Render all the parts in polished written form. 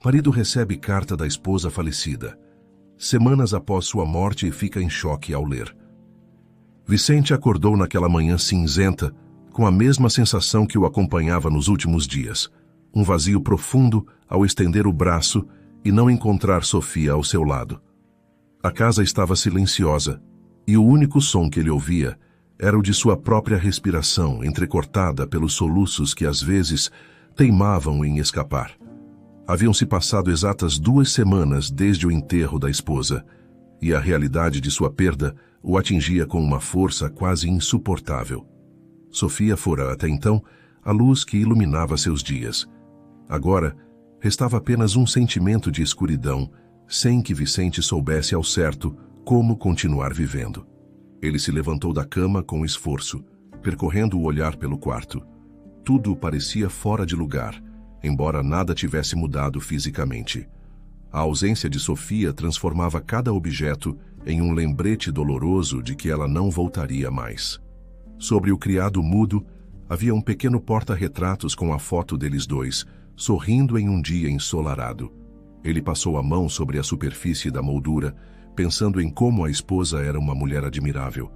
Marido recebe carta da esposa falecida. Semanas após sua morte, fica em choque ao ler. Vicente acordou naquela manhã cinzenta, com a mesma sensação que o acompanhava nos últimos dias. Um vazio profundo ao estender o braço e não encontrar Sofia ao seu lado. A casa estava silenciosa, e o único som que ele ouvia era o de sua própria respiração, entrecortada pelos soluços que às vezes teimavam em escapar. Haviam-se passado exatas 2 semanas desde o enterro da esposa, e a realidade de sua perda o atingia com uma força quase insuportável. Sofia fora, até então, a luz que iluminava seus dias. Agora, restava apenas um sentimento de escuridão, sem que Vicente soubesse ao certo como continuar vivendo. Ele se levantou da cama com esforço, percorrendo o olhar pelo quarto. Tudo parecia fora de lugar, embora nada tivesse mudado fisicamente. A ausência de Sofia transformava cada objeto em um lembrete doloroso de que ela não voltaria mais. Sobre o criado mudo, havia um pequeno porta-retratos com a foto deles dois, sorrindo em um dia ensolarado. Ele passou a mão sobre a superfície da moldura, pensando em como a esposa era uma mulher admirável.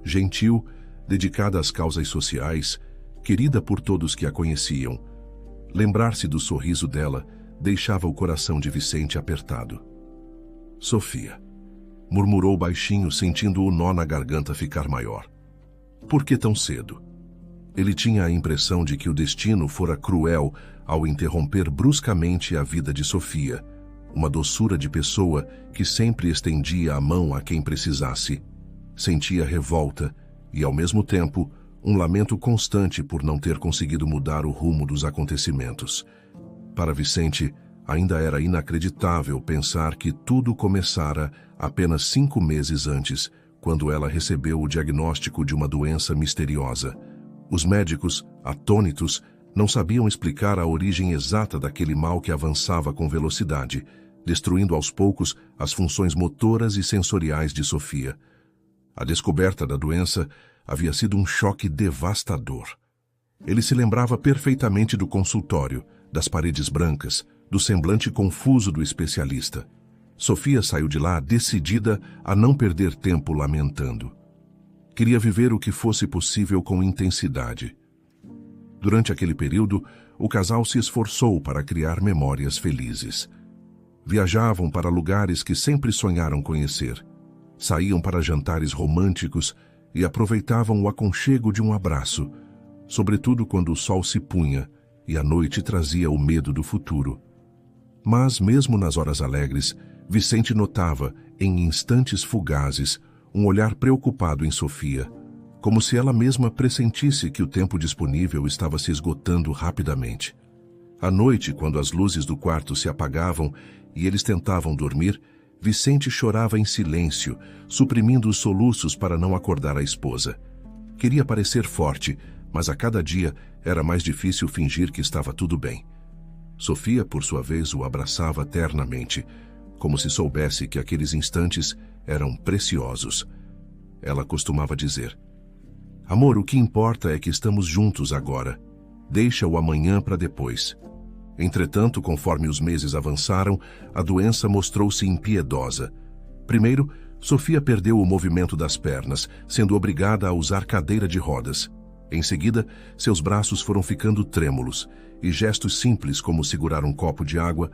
Gentil, dedicada às causas sociais, querida por todos que a conheciam. Lembrar-se do sorriso dela deixava o coração de Vicente apertado. Sofia, murmurou baixinho, sentindo o nó na garganta ficar maior. Por que tão cedo? Ele tinha a impressão de que o destino fora cruel ao interromper bruscamente a vida de Sofia, uma doçura de pessoa que sempre estendia a mão a quem precisasse. Sentia revolta e, ao mesmo tempo, um lamento constante por não ter conseguido mudar o rumo dos acontecimentos. Para Vicente, ainda era inacreditável pensar que tudo começara apenas 5 meses antes, quando ela recebeu o diagnóstico de uma doença misteriosa. Os médicos, atônitos, não sabiam explicar a origem exata daquele mal que avançava com velocidade, destruindo aos poucos as funções motoras e sensoriais de Sofia. A descoberta da doença havia sido um choque devastador. Ele se lembrava perfeitamente do consultório, das paredes brancas, do semblante confuso do especialista. Sofia saiu de lá decidida a não perder tempo lamentando. Queria viver o que fosse possível com intensidade. Durante aquele período, o casal se esforçou para criar memórias felizes. Viajavam para lugares que sempre sonharam conhecer. Saíam para jantares românticos e aproveitavam o aconchego de um abraço, sobretudo quando o sol se punha e a noite trazia o medo do futuro. Mas, mesmo nas horas alegres, Vicente notava, em instantes fugazes, um olhar preocupado em Sofia, como se ela mesma pressentisse que o tempo disponível estava se esgotando rapidamente. À noite, quando as luzes do quarto se apagavam e eles tentavam dormir, Vicente chorava em silêncio, suprimindo os soluços para não acordar a esposa. Queria parecer forte, mas a cada dia era mais difícil fingir que estava tudo bem. Sofia, por sua vez, o abraçava ternamente, como se soubesse que aqueles instantes eram preciosos. Ela costumava dizer: "Amor, o que importa é que estamos juntos agora. Deixa o amanhã para depois." Entretanto, conforme os meses avançaram, a doença mostrou-se impiedosa. Primeiro, Sofia perdeu o movimento das pernas, sendo obrigada a usar cadeira de rodas. Em seguida, seus braços foram ficando trêmulos, e gestos simples como segurar um copo de água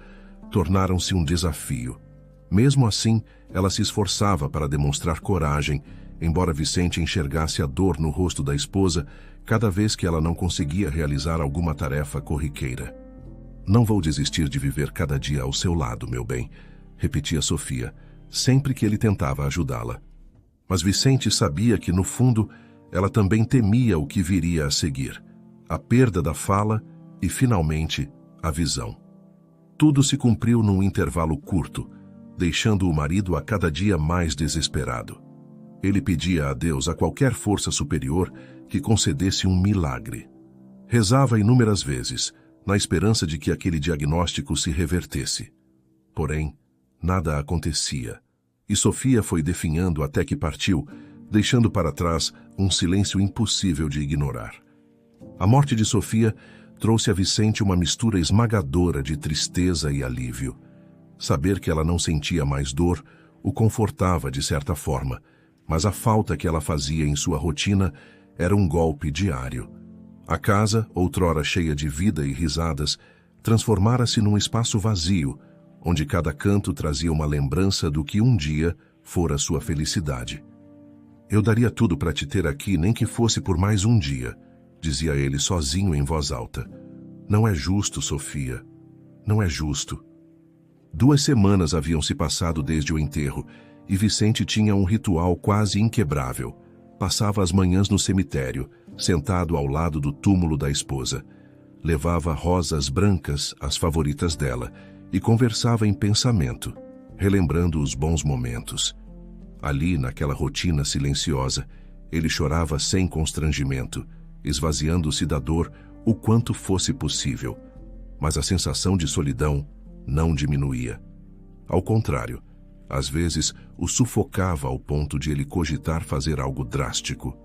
tornaram-se um desafio. Mesmo assim, ela se esforçava para demonstrar coragem, embora Vicente enxergasse a dor no rosto da esposa cada vez que ela não conseguia realizar alguma tarefa corriqueira. "Não vou desistir de viver cada dia ao seu lado, meu bem", repetia Sofia, sempre que ele tentava ajudá-la. Mas Vicente sabia que, no fundo, ela também temia o que viria a seguir: a perda da fala e, finalmente, a visão. Tudo se cumpriu num intervalo curto, deixando o marido a cada dia mais desesperado. Ele pedia a Deus, a qualquer força superior, que concedesse um milagre. Rezava inúmeras vezes, na esperança de que aquele diagnóstico se revertesse. Porém, nada acontecia, e Sofia foi definhando até que partiu, deixando para trás um silêncio impossível de ignorar. A morte de Sofia trouxe a Vicente uma mistura esmagadora de tristeza e alívio. Saber que ela não sentia mais dor o confortava de certa forma, mas a falta que ela fazia em sua rotina era um golpe diário. A casa, outrora cheia de vida e risadas, transformara-se num espaço vazio, onde cada canto trazia uma lembrança do que um dia fora sua felicidade. Eu daria tudo para te ter aqui, nem que fosse por mais um dia, dizia ele sozinho em voz alta. Não é justo, Sofia. Não é justo. 2 semanas haviam se passado desde o enterro e Vicente tinha um ritual quase inquebrável. Passava as manhãs no cemitério, sentado ao lado do túmulo da esposa. Levava rosas brancas, as favoritas dela, e conversava em pensamento, relembrando os bons momentos. Ali, naquela rotina silenciosa, ele chorava sem constrangimento, esvaziando-se da dor o quanto fosse possível. Mas a sensação de solidão não diminuía. Ao contrário, às vezes o sufocava ao ponto de ele cogitar fazer algo drástico.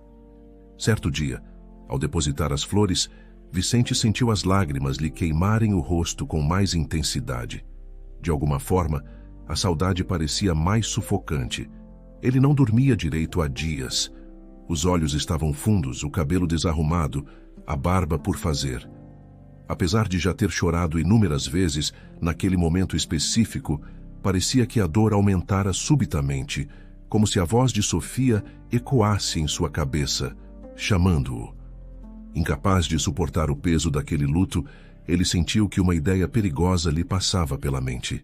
Certo dia, ao depositar as flores, Vicente sentiu as lágrimas lhe queimarem o rosto com mais intensidade. De alguma forma, a saudade parecia mais sufocante. Ele não dormia direito há dias. Os olhos estavam fundos, o cabelo desarrumado, a barba por fazer. Apesar de já ter chorado inúmeras vezes, naquele momento específico, parecia que a dor aumentara subitamente, como se a voz de Sofia ecoasse em sua cabeça, chamando-o. Incapaz de suportar o peso daquele luto, ele sentiu que uma ideia perigosa lhe passava pela mente.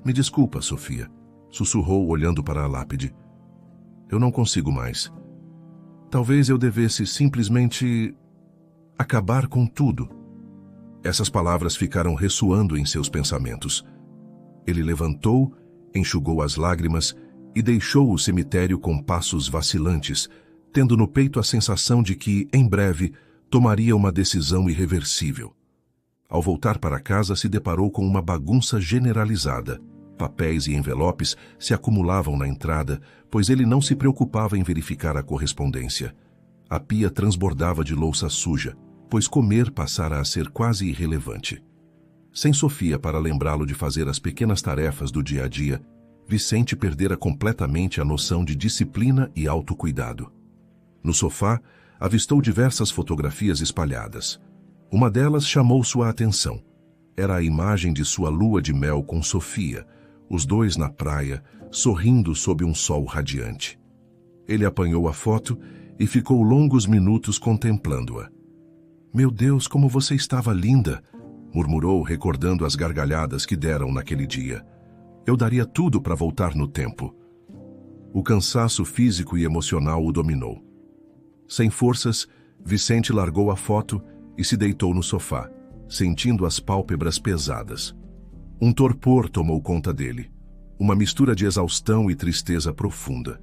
Me desculpa, Sofia, sussurrou olhando para a lápide. Eu não consigo mais. Talvez eu devesse simplesmente acabar com tudo. Essas palavras ficaram ressoando em seus pensamentos. Ele levantou, enxugou as lágrimas e deixou o cemitério com passos vacilantes, tendo no peito a sensação de que, em breve, tomaria uma decisão irreversível. Ao voltar para casa, se deparou com uma bagunça generalizada. Papéis e envelopes se acumulavam na entrada, pois ele não se preocupava em verificar a correspondência. A pia transbordava de louça suja, pois comer passara a ser quase irrelevante. Sem Sofia para lembrá-lo de fazer as pequenas tarefas do dia a dia, Vicente perdera completamente a noção de disciplina e autocuidado. No sofá, avistou diversas fotografias espalhadas. Uma delas chamou sua atenção. Era a imagem de sua lua de mel com Sofia, os dois na praia, sorrindo sob um sol radiante. Ele apanhou a foto e ficou longos minutos contemplando-a. Meu Deus, como você estava linda! Murmurou, recordando as gargalhadas que deram naquele dia. Eu daria tudo para voltar no tempo. O cansaço físico e emocional o dominou. Sem forças, Vicente largou a foto e se deitou no sofá, sentindo as pálpebras pesadas. Um torpor tomou conta dele, uma mistura de exaustão e tristeza profunda.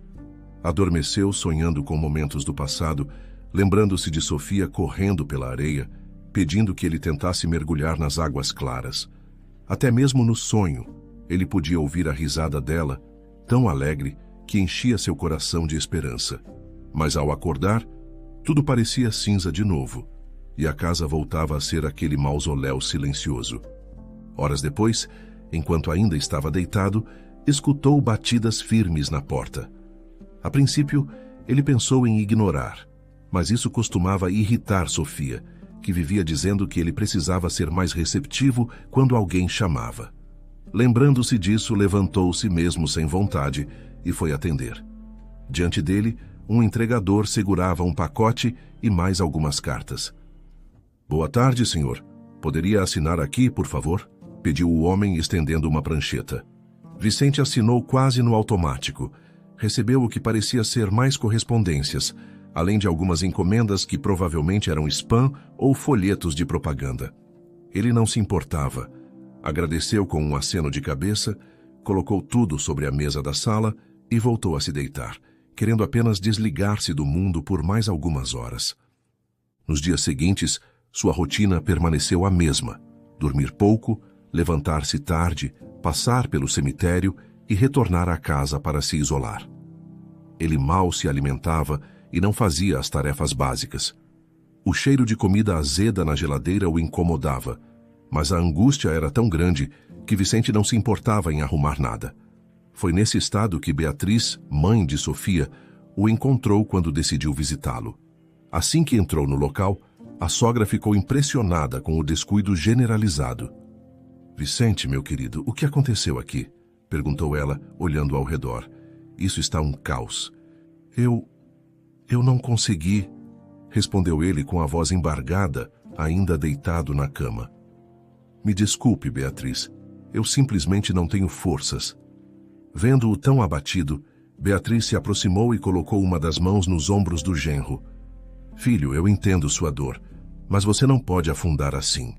Adormeceu sonhando com momentos do passado, lembrando-se de Sofia correndo pela areia, pedindo que ele tentasse mergulhar nas águas claras. Até mesmo no sonho, ele podia ouvir a risada dela, tão alegre que enchia seu coração de esperança. Mas ao acordar, tudo parecia cinza de novo, e a casa voltava a ser aquele mausoléu silencioso. Horas depois, enquanto ainda estava deitado, escutou batidas firmes na porta. A princípio, ele pensou em ignorar, mas isso costumava irritar Sofia, que vivia dizendo que ele precisava ser mais receptivo quando alguém chamava. Lembrando-se disso, levantou-se mesmo sem vontade e foi atender. Diante dele, um entregador segurava um pacote e mais algumas cartas. Boa tarde, senhor. Poderia assinar aqui, por favor? Pediu o homem, estendendo uma prancheta. Vicente assinou quase no automático. Recebeu o que parecia ser mais correspondências, além de algumas encomendas que provavelmente eram spam ou folhetos de propaganda. Ele não se importava. Agradeceu com um aceno de cabeça, colocou tudo sobre a mesa da sala e voltou a se deitar, querendo apenas desligar-se do mundo por mais algumas horas. Nos dias seguintes, sua rotina permaneceu a mesma: dormir pouco, levantar-se tarde, passar pelo cemitério e retornar à casa para se isolar. Ele mal se alimentava e não fazia as tarefas básicas. O cheiro de comida azeda na geladeira o incomodava, mas a angústia era tão grande que Vicente não se importava em arrumar nada. Foi nesse estado que Beatriz, mãe de Sofia, o encontrou quando decidiu visitá-lo. Assim que entrou no local, a sogra ficou impressionada com o descuido generalizado. "Vicente, meu querido, o que aconteceu aqui?" perguntou ela, olhando ao redor. "Isso está um caos." Eu não consegui", respondeu ele com a voz embargada, ainda deitado na cama. "Me desculpe, Beatriz. Eu simplesmente não tenho forças." Vendo-o tão abatido, Beatriz se aproximou e colocou uma das mãos nos ombros do genro. "Filho, eu entendo sua dor, mas você não pode afundar assim.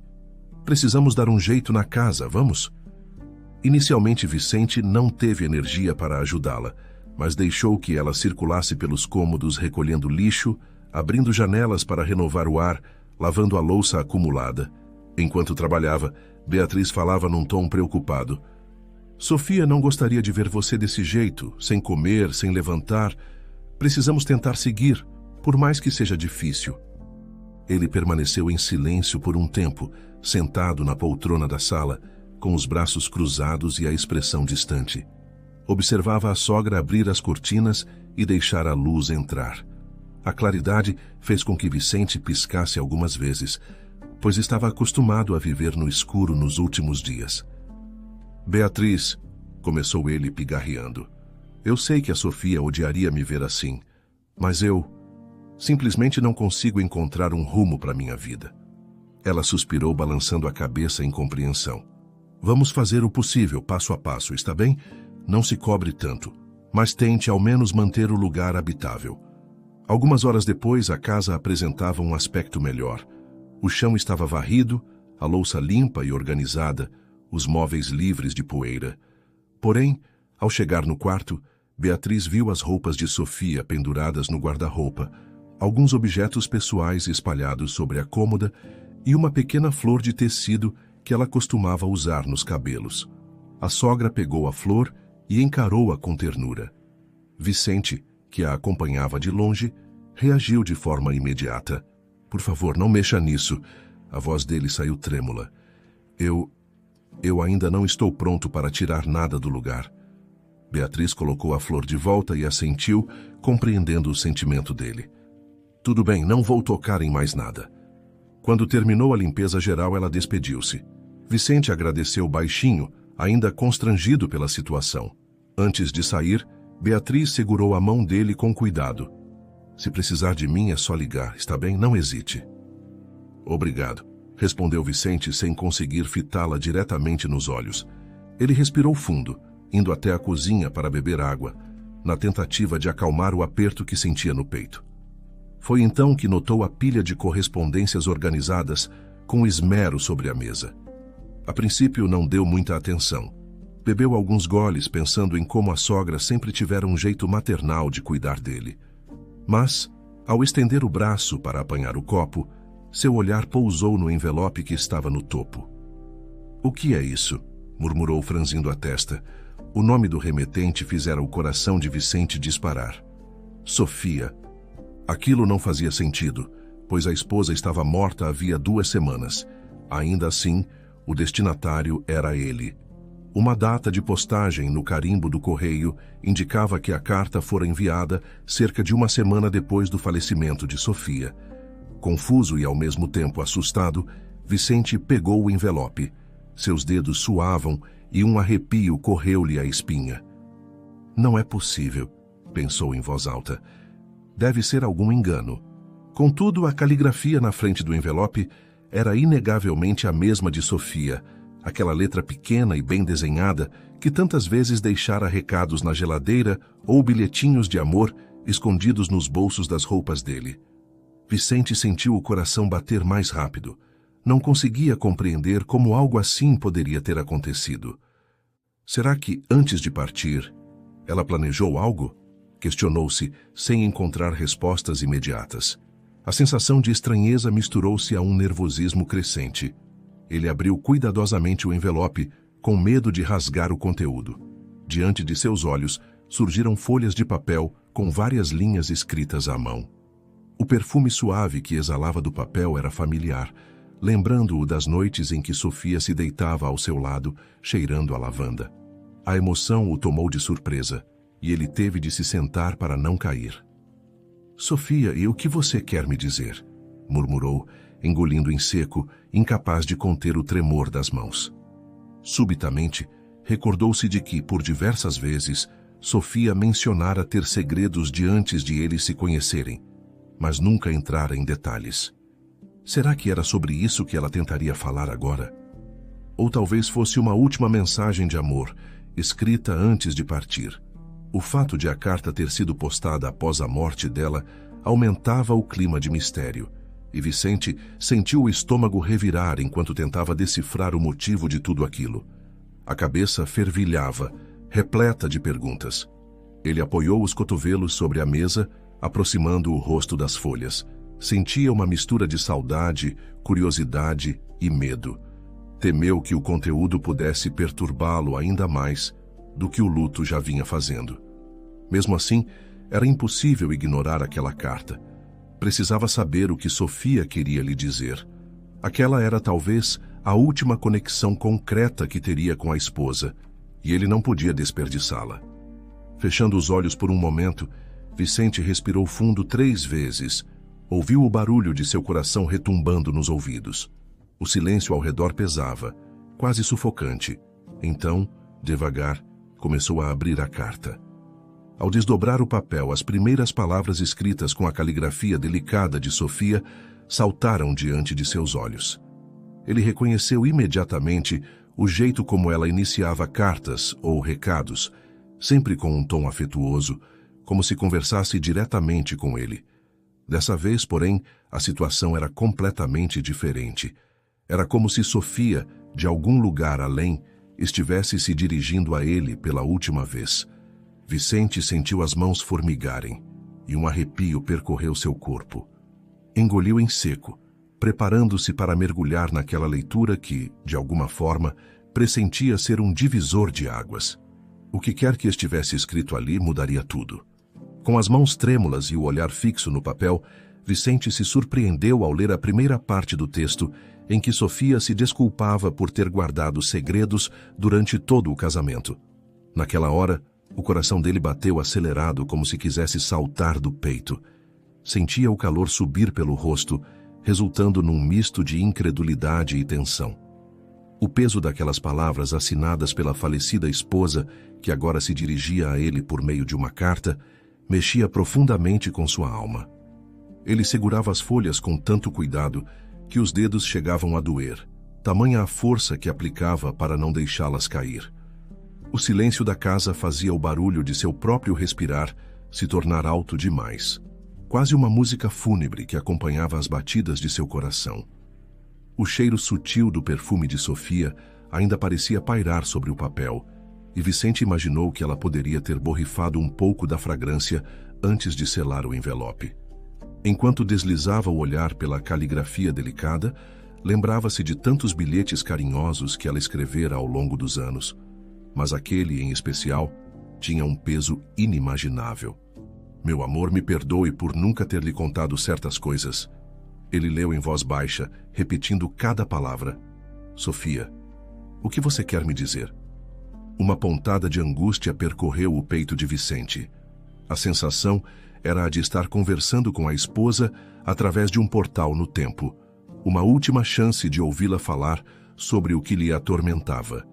Precisamos dar um jeito na casa, vamos?" Inicialmente, Vicente não teve energia para ajudá-la, mas deixou que ela circulasse pelos cômodos recolhendo lixo, abrindo janelas para renovar o ar, lavando a louça acumulada. Enquanto trabalhava, Beatriz falava num tom preocupado. "Sofia não gostaria de ver você desse jeito, sem comer, sem levantar. Precisamos tentar seguir, por mais que seja difícil." Ele permaneceu em silêncio por um tempo, sentado na poltrona da sala, com os braços cruzados e a expressão distante. Observava a sogra abrir as cortinas e deixar a luz entrar. A claridade fez com que Vicente piscasse algumas vezes, pois estava acostumado a viver no escuro nos últimos dias. "Beatriz", começou ele pigarreando, "eu sei que a Sofia odiaria me ver assim, mas eu simplesmente não consigo encontrar um rumo para minha vida." Ela suspirou, balançando a cabeça em compreensão. "Vamos fazer o possível, passo a passo, está bem? Não se cobre tanto, mas tente ao menos manter o lugar habitável." Algumas horas depois, a casa apresentava um aspecto melhor. O chão estava varrido, a louça limpa e organizada, os móveis livres de poeira. Porém, ao chegar no quarto, Beatriz viu as roupas de Sofia penduradas no guarda-roupa, alguns objetos pessoais espalhados sobre a cômoda e uma pequena flor de tecido que ela costumava usar nos cabelos. A sogra pegou a flor e encarou-a com ternura. Vicente, que a acompanhava de longe, reagiu de forma imediata. "Por favor, não mexa nisso." A voz dele saiu trêmula. Eu ainda não estou pronto para tirar nada do lugar." Beatriz colocou a flor de volta e assentiu, compreendendo o sentimento dele. "Tudo bem, não vou tocar em mais nada." Quando terminou a limpeza geral, ela despediu-se. Vicente agradeceu baixinho, ainda constrangido pela situação. Antes de sair, Beatriz segurou a mão dele com cuidado. "Se precisar de mim, é só ligar, está bem? Não hesite." "Obrigado", respondeu Vicente sem conseguir fitá-la diretamente nos olhos. Ele respirou fundo, indo até a cozinha para beber água, na tentativa de acalmar o aperto que sentia no peito. Foi então que notou a pilha de correspondências organizadas com esmero sobre a mesa. A princípio não deu muita atenção. Bebeu alguns goles pensando em como a sogra sempre tivera um jeito maternal de cuidar dele. Mas, ao estender o braço para apanhar o copo, seu olhar pousou no envelope que estava no topo. "O que é isso?" murmurou franzindo a testa. O nome do remetente fizera o coração de Vicente disparar. Sofia. Aquilo não fazia sentido, pois a esposa estava morta havia 2 semanas. Ainda assim, o destinatário era ele. Uma data de postagem no carimbo do correio indicava que a carta fora enviada cerca de 1 semana depois do falecimento de Sofia. Confuso e ao mesmo tempo assustado, Vicente pegou o envelope. Seus dedos suavam e um arrepio correu-lhe a espinha. "Não é possível", pensou em voz alta. "Deve ser algum engano." Contudo, a caligrafia na frente do envelope era inegavelmente a mesma de Sofia, aquela letra pequena e bem desenhada que tantas vezes deixara recados na geladeira ou bilhetinhos de amor escondidos nos bolsos das roupas dele. Vicente sentiu o coração bater mais rápido. Não conseguia compreender como algo assim poderia ter acontecido. Será que, antes de partir, ela planejou algo? Questionou-se, sem encontrar respostas imediatas. A sensação de estranheza misturou-se a um nervosismo crescente. Ele abriu cuidadosamente o envelope, com medo de rasgar o conteúdo. Diante de seus olhos, surgiram folhas de papel com várias linhas escritas à mão. O perfume suave que exalava do papel era familiar, lembrando-o das noites em que Sofia se deitava ao seu lado, cheirando a lavanda. A emoção o tomou de surpresa, e ele teve de se sentar para não cair. "Sofia, e o que você quer me dizer?" murmurou, engolindo em seco, incapaz de conter o tremor das mãos. Subitamente, recordou-se de que, por diversas vezes, Sofia mencionara ter segredos de antes de eles se conhecerem, mas nunca entrara em detalhes. Será que era sobre isso que ela tentaria falar agora? Ou talvez fosse uma última mensagem de amor, escrita antes de partir. O fato de a carta ter sido postada após a morte dela aumentava o clima de mistério, e Vicente sentiu o estômago revirar enquanto tentava decifrar o motivo de tudo aquilo. A cabeça fervilhava, repleta de perguntas. Ele apoiou os cotovelos sobre a mesa, aproximando o rosto das folhas. Sentia uma mistura de saudade, curiosidade e medo. Temeu que o conteúdo pudesse perturbá-lo ainda mais do que o luto já vinha fazendo. Mesmo assim, era impossível ignorar aquela carta. Precisava saber o que Sofia queria lhe dizer. Aquela era talvez a última conexão concreta que teria com a esposa, e ele não podia desperdiçá-la. Fechando os olhos por um momento, Vicente respirou fundo 3 vezes. Ouviu o barulho de seu coração retumbando nos ouvidos. O silêncio ao redor pesava, quase sufocante. Então, devagar, começou a abrir a carta. Ao desdobrar o papel, as primeiras palavras escritas com a caligrafia delicada de Sofia saltaram diante de seus olhos. Ele reconheceu imediatamente o jeito como ela iniciava cartas ou recados, sempre com um tom afetuoso, como se conversasse diretamente com ele. Dessa vez, porém, a situação era completamente diferente. Era como se Sofia, de algum lugar além, estivesse se dirigindo a ele pela última vez. Vicente sentiu as mãos formigarem, e um arrepio percorreu seu corpo. Engoliu em seco, preparando-se para mergulhar naquela leitura que, de alguma forma, pressentia ser um divisor de águas. O que quer que estivesse escrito ali mudaria tudo. Com as mãos trêmulas e o olhar fixo no papel, Vicente se surpreendeu ao ler a primeira parte do texto, em que Sofia se desculpava por ter guardado segredos durante todo o casamento. Naquela hora, o coração dele bateu acelerado como se quisesse saltar do peito. Sentia o calor subir pelo rosto, resultando num misto de incredulidade e tensão. O peso daquelas palavras assinadas pela falecida esposa, que agora se dirigia a ele por meio de uma carta, mexia profundamente com sua alma. Ele segurava as folhas com tanto cuidado que os dedos chegavam a doer, tamanha a força que aplicava para não deixá-las cair. O silêncio da casa fazia o barulho de seu próprio respirar se tornar alto demais, quase uma música fúnebre que acompanhava as batidas de seu coração. O cheiro sutil do perfume de Sofia ainda parecia pairar sobre o papel, e Vicente imaginou que ela poderia ter borrifado um pouco da fragrância antes de selar o envelope. Enquanto deslizava o olhar pela caligrafia delicada, lembrava-se de tantos bilhetes carinhosos que ela escrevera ao longo dos anos. Mas aquele, em especial, tinha um peso inimaginável. "Meu amor, me perdoe por nunca ter lhe contado certas coisas." Ele leu em voz baixa, repetindo cada palavra. "Sofia, o que você quer me dizer?" Uma pontada de angústia percorreu o peito de Vicente. A sensação era a de estar conversando com a esposa através de um portal no tempo, uma última chance de ouvi-la falar sobre o que lhe atormentava.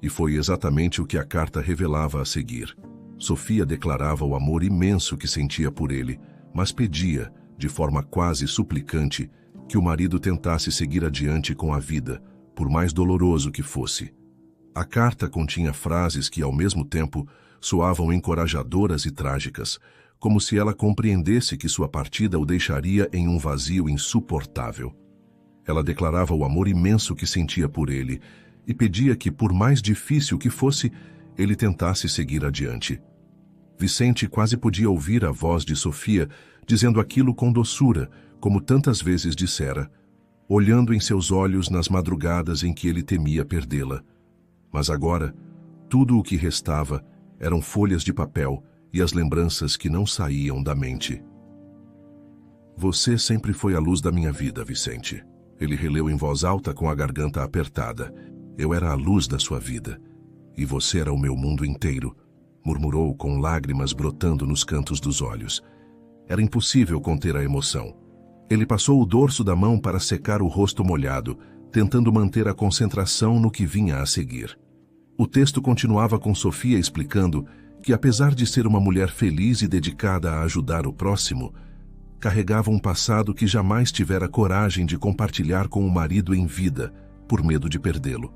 E foi exatamente o que a carta revelava a seguir. Sofia declarava o amor imenso que sentia por ele, mas pedia, de forma quase suplicante, que o marido tentasse seguir adiante com a vida, por mais doloroso que fosse. A carta continha frases que, ao mesmo tempo, soavam encorajadoras e trágicas, como se ela compreendesse que sua partida o deixaria em um vazio insuportável. Ela declarava o amor imenso que sentia por ele e pedia que, por mais difícil que fosse, ele tentasse seguir adiante. Vicente quase podia ouvir a voz de Sofia dizendo aquilo com doçura, como tantas vezes dissera, olhando em seus olhos nas madrugadas em que ele temia perdê-la. Mas agora, tudo o que restava eram folhas de papel e as lembranças que não saíam da mente. Você sempre foi a luz da minha vida, Vicente. Ele releu em voz alta com a garganta apertada. Eu era a luz da sua vida. E você era o meu mundo inteiro, murmurou com lágrimas brotando nos cantos dos olhos. Era impossível conter a emoção. Ele passou o dorso da mão para secar o rosto molhado, tentando manter a concentração no que vinha a seguir. O texto continuava com Sofia explicando que, apesar de ser uma mulher feliz e dedicada a ajudar o próximo, carregava um passado que jamais tivera coragem de compartilhar com o marido em vida, por medo de perdê-lo.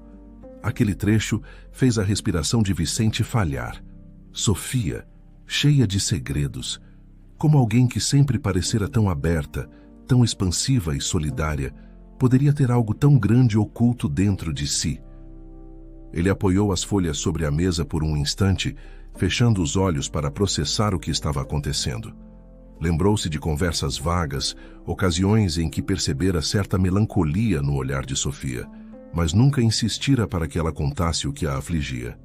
Aquele trecho fez a respiração de Vicente falhar. Sofia, cheia de segredos, como alguém que sempre parecera tão aberta, tão expansiva e solidária, poderia ter algo tão grande oculto dentro de si. Ele apoiou as folhas sobre a mesa por um instante, fechando os olhos para processar o que estava acontecendo. Lembrou-se de conversas vagas, ocasiões em que percebera certa melancolia no olhar de Sofia, mas nunca insistira para que ela contasse o que a afligia.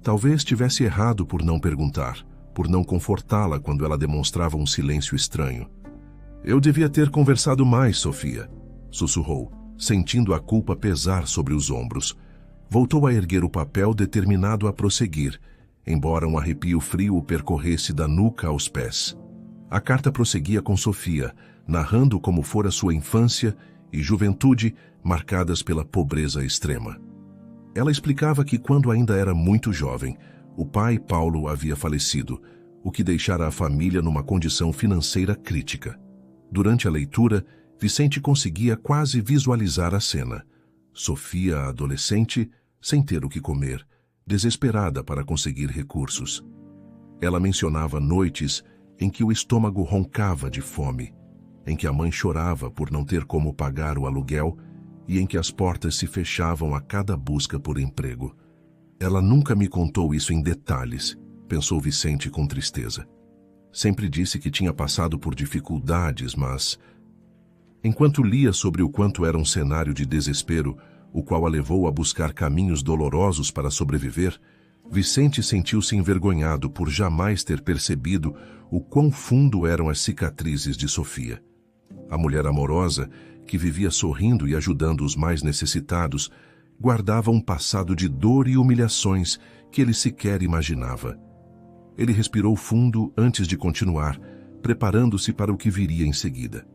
Talvez tivesse errado por não perguntar, por não confortá-la quando ela demonstrava um silêncio estranho. Eu devia ter conversado mais, Sofia, sussurrou, sentindo a culpa pesar sobre os ombros. Voltou a erguer o papel determinado a prosseguir, embora um arrepio frio o percorresse da nuca aos pés. A carta prosseguia com Sofia, narrando como fora sua infância e juventude marcadas pela pobreza extrema. Ela explicava que quando ainda era muito jovem, o pai Paulo havia falecido, o que deixara a família numa condição financeira crítica. Durante a leitura, Vicente conseguia quase visualizar a cena. Sofia, adolescente, sem ter o que comer, desesperada para conseguir recursos. Ela mencionava noites em que o estômago roncava de fome, em que a mãe chorava por não ter como pagar o aluguel e em que as portas se fechavam a cada busca por emprego. Ela nunca me contou isso em detalhes, pensou Vicente com tristeza. Sempre disse que tinha passado por dificuldades, mas... Enquanto lia sobre o quanto era um cenário de desespero, o qual a levou a buscar caminhos dolorosos para sobreviver, Vicente sentiu-se envergonhado por jamais ter percebido o quão fundo eram as cicatrizes de Sofia. A mulher amorosa, que vivia sorrindo e ajudando os mais necessitados, guardava um passado de dor e humilhações que ele sequer imaginava. Ele respirou fundo antes de continuar, preparando-se para o que viria em seguida.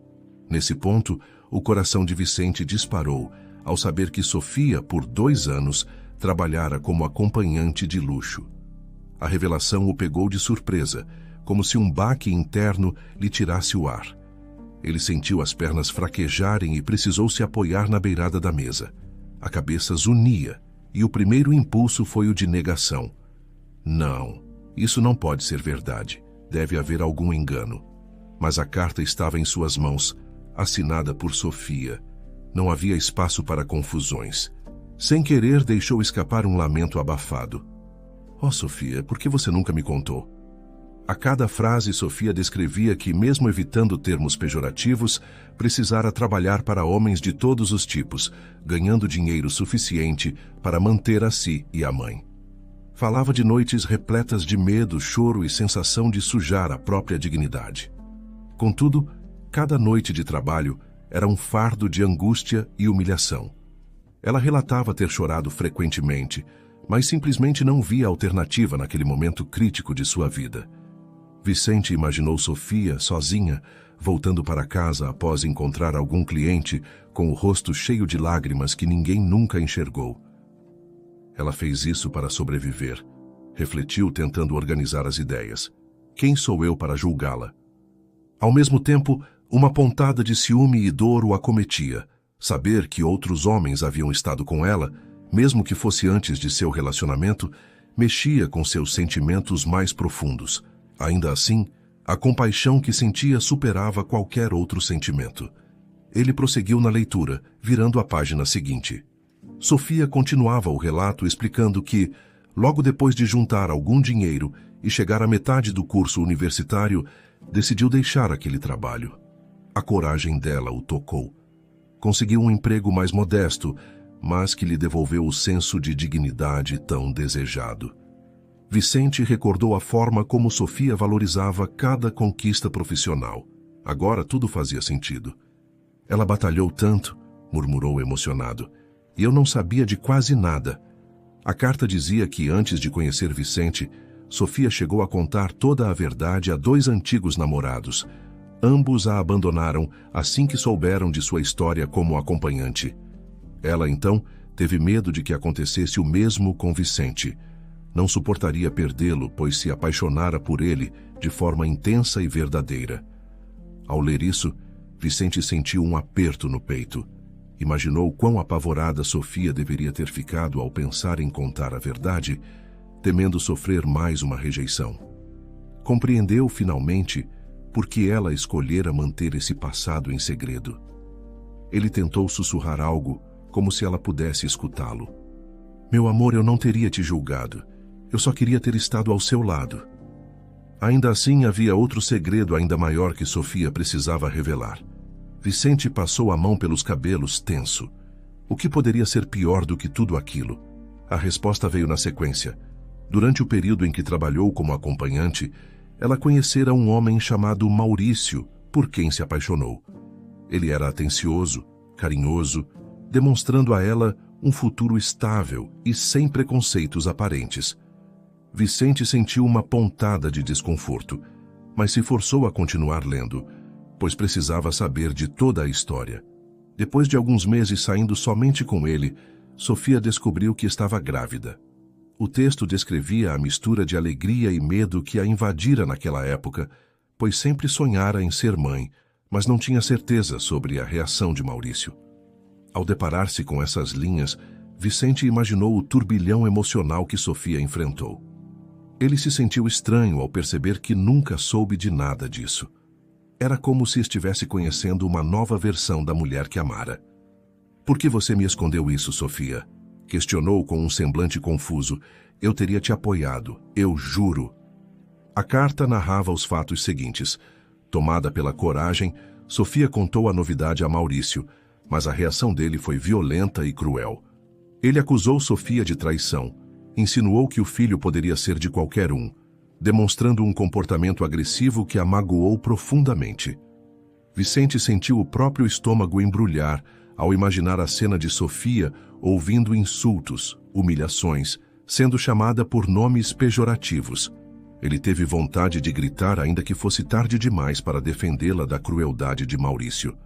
Nesse ponto, o coração de Vicente disparou ao saber que Sofia, por 2 anos, trabalhara como acompanhante de luxo. A revelação o pegou de surpresa, como se um baque interno lhe tirasse o ar. Ele sentiu as pernas fraquejarem e precisou se apoiar na beirada da mesa. A cabeça zunia, e o primeiro impulso foi o de negação. Não, isso não pode ser verdade. Deve haver algum engano. Mas a carta estava em suas mãos, assinada por Sofia. Não havia espaço para confusões. Sem querer, deixou escapar um lamento abafado. Oh, Sofia, por que você nunca me contou? A cada frase, Sofia descrevia que, mesmo evitando termos pejorativos, precisara trabalhar para homens de todos os tipos, ganhando dinheiro suficiente para manter a si e a mãe. Falava de noites repletas de medo, choro e sensação de sujar a própria dignidade. Contudo, cada noite de trabalho era um fardo de angústia e humilhação. Ela relatava ter chorado frequentemente, mas simplesmente não via alternativa naquele momento crítico de sua vida. Vicente imaginou Sofia, sozinha, voltando para casa após encontrar algum cliente com o rosto cheio de lágrimas que ninguém nunca enxergou. Ela fez isso para sobreviver. Refletiu, tentando organizar as ideias. Quem sou eu para julgá-la? Ao mesmo tempo, uma pontada de ciúme e dor o acometia. Saber que outros homens haviam estado com ela, mesmo que fosse antes de seu relacionamento, mexia com seus sentimentos mais profundos. Ainda assim, a compaixão que sentia superava qualquer outro sentimento. Ele prosseguiu na leitura, virando a página seguinte. Sofia continuava o relato explicando que, logo depois de juntar algum dinheiro e chegar à metade do curso universitário, decidiu deixar aquele trabalho. A coragem dela o tocou. Conseguiu um emprego mais modesto, mas que lhe devolveu o senso de dignidade tão desejado. Vicente recordou a forma como Sofia valorizava cada conquista profissional. Agora tudo fazia sentido. Ela batalhou tanto, murmurou emocionado, e eu não sabia de quase nada. A carta dizia que antes de conhecer Vicente, Sofia chegou a contar toda a verdade a 2 antigos namorados. Ambos a abandonaram assim que souberam de sua história como acompanhante. Ela, então, teve medo de que acontecesse o mesmo com Vicente. Não suportaria perdê-lo, pois se apaixonara por ele de forma intensa e verdadeira. Ao ler isso, Vicente sentiu um aperto no peito. Imaginou quão apavorada Sofia deveria ter ficado ao pensar em contar a verdade, temendo sofrer mais uma rejeição. Compreendeu, finalmente, por que ela escolhera manter esse passado em segredo. Ele tentou sussurrar algo, como se ela pudesse escutá-lo. Meu amor, eu não teria te julgado. Eu só queria ter estado ao seu lado. Ainda assim, havia outro segredo ainda maior que Sofia precisava revelar. Vicente passou a mão pelos cabelos, tenso. O que poderia ser pior do que tudo aquilo? A resposta veio na sequência. Durante o período em que trabalhou como acompanhante, ela conhecera um homem chamado Maurício, por quem se apaixonou. Ele era atencioso, carinhoso, demonstrando a ela um futuro estável e sem preconceitos aparentes. Vicente sentiu uma pontada de desconforto, mas se forçou a continuar lendo, pois precisava saber de toda a história. Depois de alguns meses saindo somente com ele, Sofia descobriu que estava grávida. O texto descrevia a mistura de alegria e medo que a invadira naquela época, pois sempre sonhara em ser mãe, mas não tinha certeza sobre a reação de Maurício. Ao deparar-se com essas linhas, Vicente imaginou o turbilhão emocional que Sofia enfrentou. Ele se sentiu estranho ao perceber que nunca soube de nada disso. Era como se estivesse conhecendo uma nova versão da mulher que amara. Por que você me escondeu isso, Sofia? Questionou com um semblante confuso. Eu teria te apoiado, eu juro. A carta narrava os fatos seguintes. Tomada pela coragem, Sofia contou a novidade a Maurício, mas a reação dele foi violenta e cruel. Ele acusou Sofia de traição, insinuou que o filho poderia ser de qualquer um, demonstrando um comportamento agressivo que a magoou profundamente. Vicente sentiu o próprio estômago embrulhar ao imaginar a cena de Sofia ouvindo insultos, humilhações, sendo chamada por nomes pejorativos. Ele teve vontade de gritar, ainda que fosse tarde demais para defendê-la da crueldade de Maurício.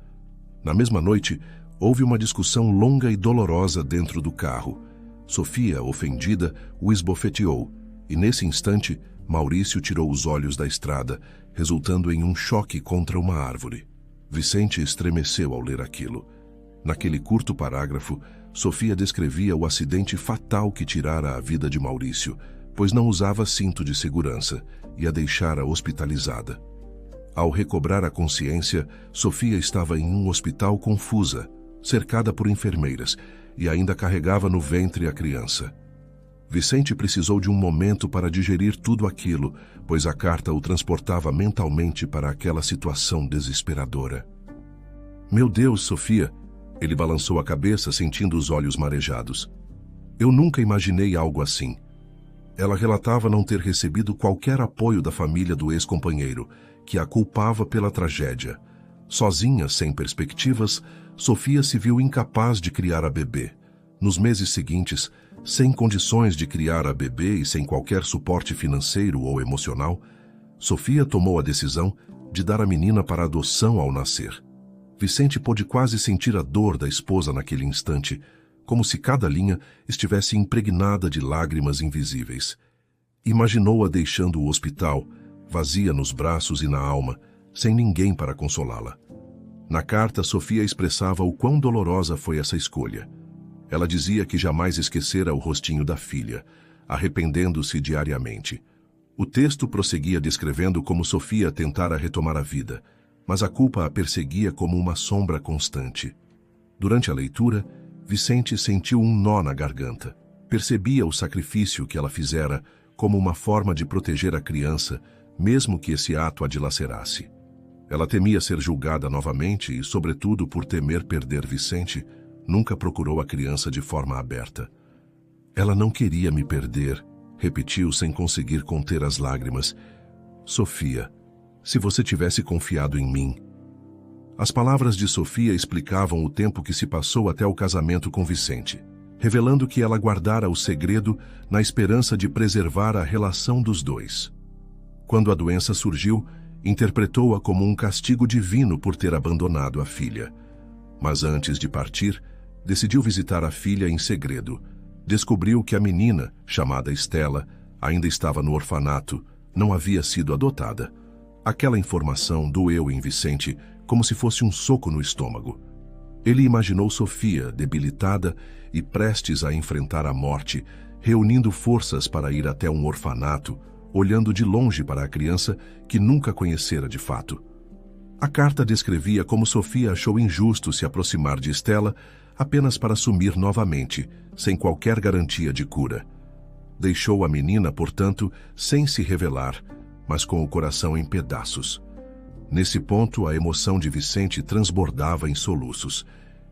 Na mesma noite, houve uma discussão longa e dolorosa dentro do carro. Sofia, ofendida, o esbofeteou, e nesse instante, Maurício tirou os olhos da estrada, resultando em um choque contra uma árvore. Vicente estremeceu ao ler aquilo. Naquele curto parágrafo, Sofia descrevia o acidente fatal que tirara a vida de Maurício, pois não usava cinto de segurança e a deixara hospitalizada. Ao recobrar a consciência, Sofia estava em um hospital confusa, cercada por enfermeiras, e ainda carregava no ventre a criança. Vicente precisou de um momento para digerir tudo aquilo, pois a carta o transportava mentalmente para aquela situação desesperadora. Meu Deus, Sofia! Ele balançou a cabeça, sentindo os olhos marejados. Eu nunca imaginei algo assim. Ela relatava não ter recebido qualquer apoio da família do ex-companheiro, que a culpava pela tragédia. Sozinha, sem perspectivas, Sofia se viu incapaz de criar a bebê. Nos meses seguintes, sem condições de criar a bebê e sem qualquer suporte financeiro ou emocional, Sofia tomou a decisão de dar a menina para adoção ao nascer. Vicente pôde quase sentir a dor da esposa naquele instante, como se cada linha estivesse impregnada de lágrimas invisíveis. Imaginou-a deixando o hospital, vazia nos braços e na alma, sem ninguém para consolá-la. Na carta, Sofia expressava o quão dolorosa foi essa escolha. Ela dizia que jamais esquecera o rostinho da filha, arrependendo-se diariamente. O texto prosseguia descrevendo como Sofia tentara retomar a vida, mas a culpa a perseguia como uma sombra constante. Durante a leitura, Vicente sentiu um nó na garganta. Percebia o sacrifício que ela fizera como uma forma de proteger a criança, mesmo que esse ato a dilacerasse. Ela temia ser julgada novamente e, sobretudo por temer perder Vicente, nunca procurou a criança de forma aberta. Ela não queria me perder, repetiu sem conseguir conter as lágrimas. Sofia, se você tivesse confiado em mim, As palavras de Sofia explicavam o tempo que se passou até o casamento com Vicente, revelando que ela guardara o segredo na esperança de preservar a relação dos dois. Quando a doença surgiu, interpretou-a como um castigo divino por ter abandonado a filha. Mas antes de partir, decidiu visitar a filha em segredo. Descobriu que a menina, chamada Estela, ainda estava no orfanato, não havia sido adotada. Aquela informação doeu em Vicente como se fosse um soco no estômago. Ele imaginou Sofia, debilitada e prestes a enfrentar a morte, reunindo forças para ir até um orfanato, olhando de longe para a criança que nunca conhecera de fato. A carta descrevia como Sofia achou injusto se aproximar de Estela apenas para sumir novamente, sem qualquer garantia de cura. Deixou a menina, portanto, sem se revelar, mas com o coração em pedaços. Nesse ponto, a emoção de Vicente transbordava em soluços.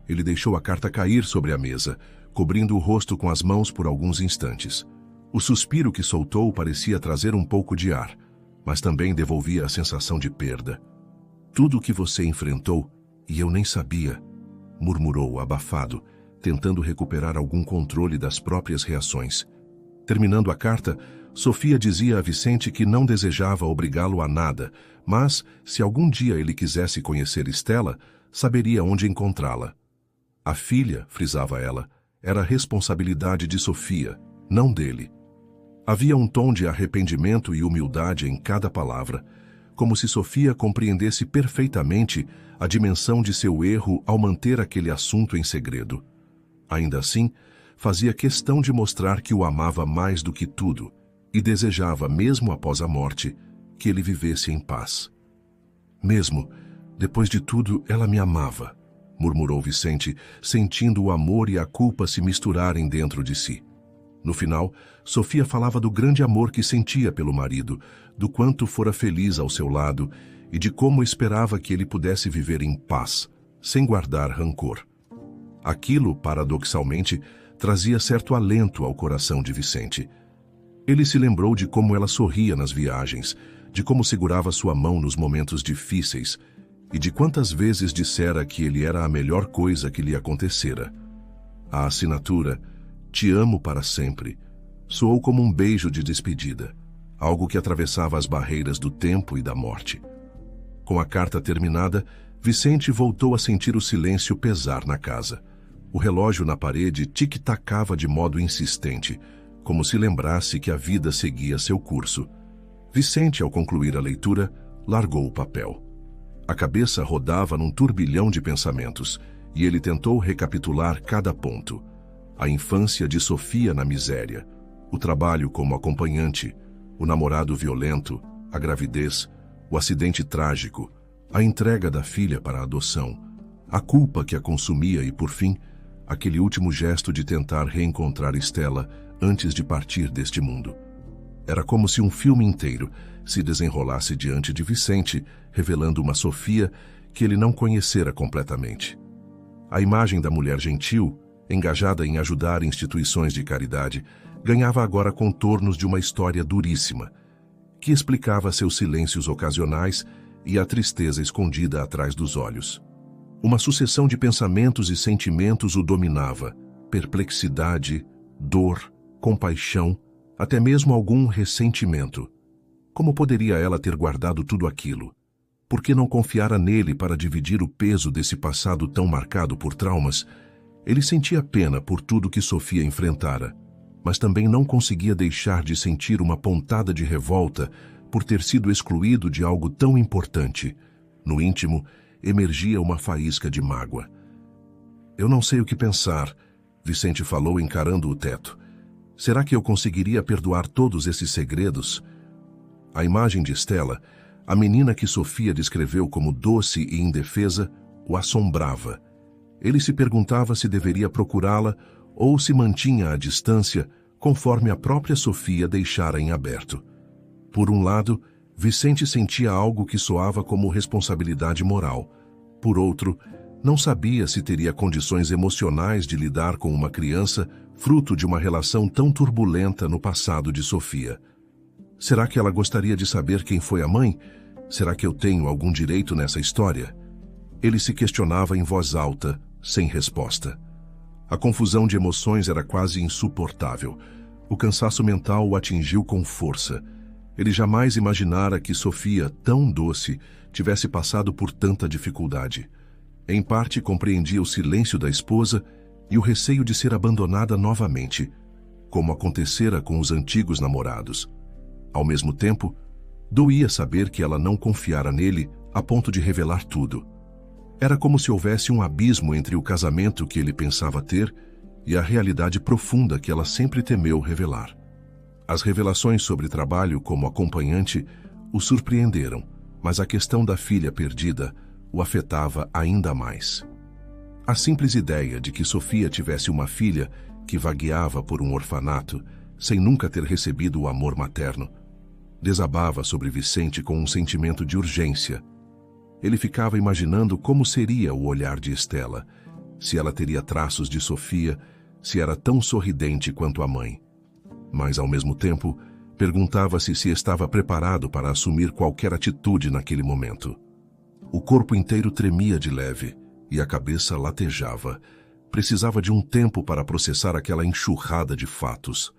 Ele deixou a carta cair sobre a mesa, cobrindo o rosto com as mãos por alguns instantes. O suspiro que soltou parecia trazer um pouco de ar, mas também devolvia a sensação de perda. "Tudo o que você enfrentou, e eu nem sabia", murmurou abafado, tentando recuperar algum controle das próprias reações. Terminando a carta, Sofia dizia a Vicente que não desejava obrigá-lo a nada, mas, se algum dia ele quisesse conhecer Estela, saberia onde encontrá-la. A filha, frisava ela, era responsabilidade de Sofia, não dele. Havia um tom de arrependimento e humildade em cada palavra, como se Sofia compreendesse perfeitamente a dimensão de seu erro ao manter aquele assunto em segredo. Ainda assim, fazia questão de mostrar que o amava mais do que tudo e desejava, mesmo após a morte, que ele vivesse em paz. "Mesmo, depois de tudo, ela me amava", murmurou Vicente, sentindo o amor e a culpa se misturarem dentro de si. No final, Sofia falava do grande amor que sentia pelo marido, do quanto fora feliz ao seu lado e de como esperava que ele pudesse viver em paz, sem guardar rancor. Aquilo, paradoxalmente, trazia certo alento ao coração de Vicente. Ele se lembrou de como ela sorria nas viagens, de como segurava sua mão nos momentos difíceis e de quantas vezes dissera que ele era a melhor coisa que lhe acontecera. A assinatura "Te amo para sempre" soou como um beijo de despedida, algo que atravessava as barreiras do tempo e da morte. Com a carta terminada, Vicente voltou a sentir o silêncio pesar na casa. O relógio na parede tic-tacava de modo insistente, como se lembrasse que a vida seguia seu curso. Vicente, ao concluir a leitura, largou o papel. A cabeça rodava num turbilhão de pensamentos, e ele tentou recapitular cada ponto. A infância de Sofia na miséria, o trabalho como acompanhante, o namorado violento, a gravidez, o acidente trágico, a entrega da filha para a adoção, a culpa que a consumia e, por fim, aquele último gesto de tentar reencontrar Estela antes de partir deste mundo. Era como se um filme inteiro se desenrolasse diante de Vicente, revelando uma Sofia que ele não conhecera completamente. A imagem da mulher gentil, engajada em ajudar instituições de caridade, ganhava agora contornos de uma história duríssima, que explicava seus silêncios ocasionais e a tristeza escondida atrás dos olhos. Uma sucessão de pensamentos e sentimentos o dominava: perplexidade, dor, compaixão, até mesmo algum ressentimento. Como poderia ela ter guardado tudo aquilo? Por que não confiara nele para dividir o peso desse passado tão marcado por traumas? Ele sentia pena por tudo que Sofia enfrentara, mas também não conseguia deixar de sentir uma pontada de revolta por ter sido excluído de algo tão importante. No íntimo, emergia uma faísca de mágoa. "Eu não sei o que pensar", Vicente falou encarando o teto. "Será que eu conseguiria perdoar todos esses segredos?" A imagem de Estela, a menina que Sofia descreveu como doce e indefesa, o assombrava. Ele se perguntava se deveria procurá-la ou se mantinha à distância, conforme a própria Sofia deixara em aberto. Por um lado, Vicente sentia algo que soava como responsabilidade moral. Por outro, não sabia se teria condições emocionais de lidar com uma criança fruto de uma relação tão turbulenta no passado de Sofia. Será que ela gostaria de saber quem foi a mãe? Será que eu tenho algum direito nessa história? Ele se questionava em voz alta, sem resposta. A confusão de emoções era quase insuportável. O cansaço mental o atingiu com força. Ele jamais imaginara que Sofia, tão doce, tivesse passado por tanta dificuldade. Em parte, compreendia o silêncio da esposa e o receio de ser abandonada novamente, como acontecera com os antigos namorados. Ao mesmo tempo, doía saber que ela não confiara nele a ponto de revelar tudo. Era como se houvesse um abismo entre o casamento que ele pensava ter e a realidade profunda que ela sempre temeu revelar. As revelações sobre trabalho como acompanhante o surpreenderam, mas a questão da filha perdida o afetava ainda mais. A simples ideia de que Sofia tivesse uma filha que vagueava por um orfanato, sem nunca ter recebido o amor materno, desabava sobre Vicente com um sentimento de urgência. Ele ficava imaginando como seria o olhar de Estela, se ela teria traços de Sofia, se era tão sorridente quanto a mãe. Mas, ao mesmo tempo, perguntava-se se estava preparado para assumir qualquer atitude naquele momento. O corpo inteiro tremia de leve e a cabeça latejava. Precisava de um tempo para processar aquela enxurrada de fatos.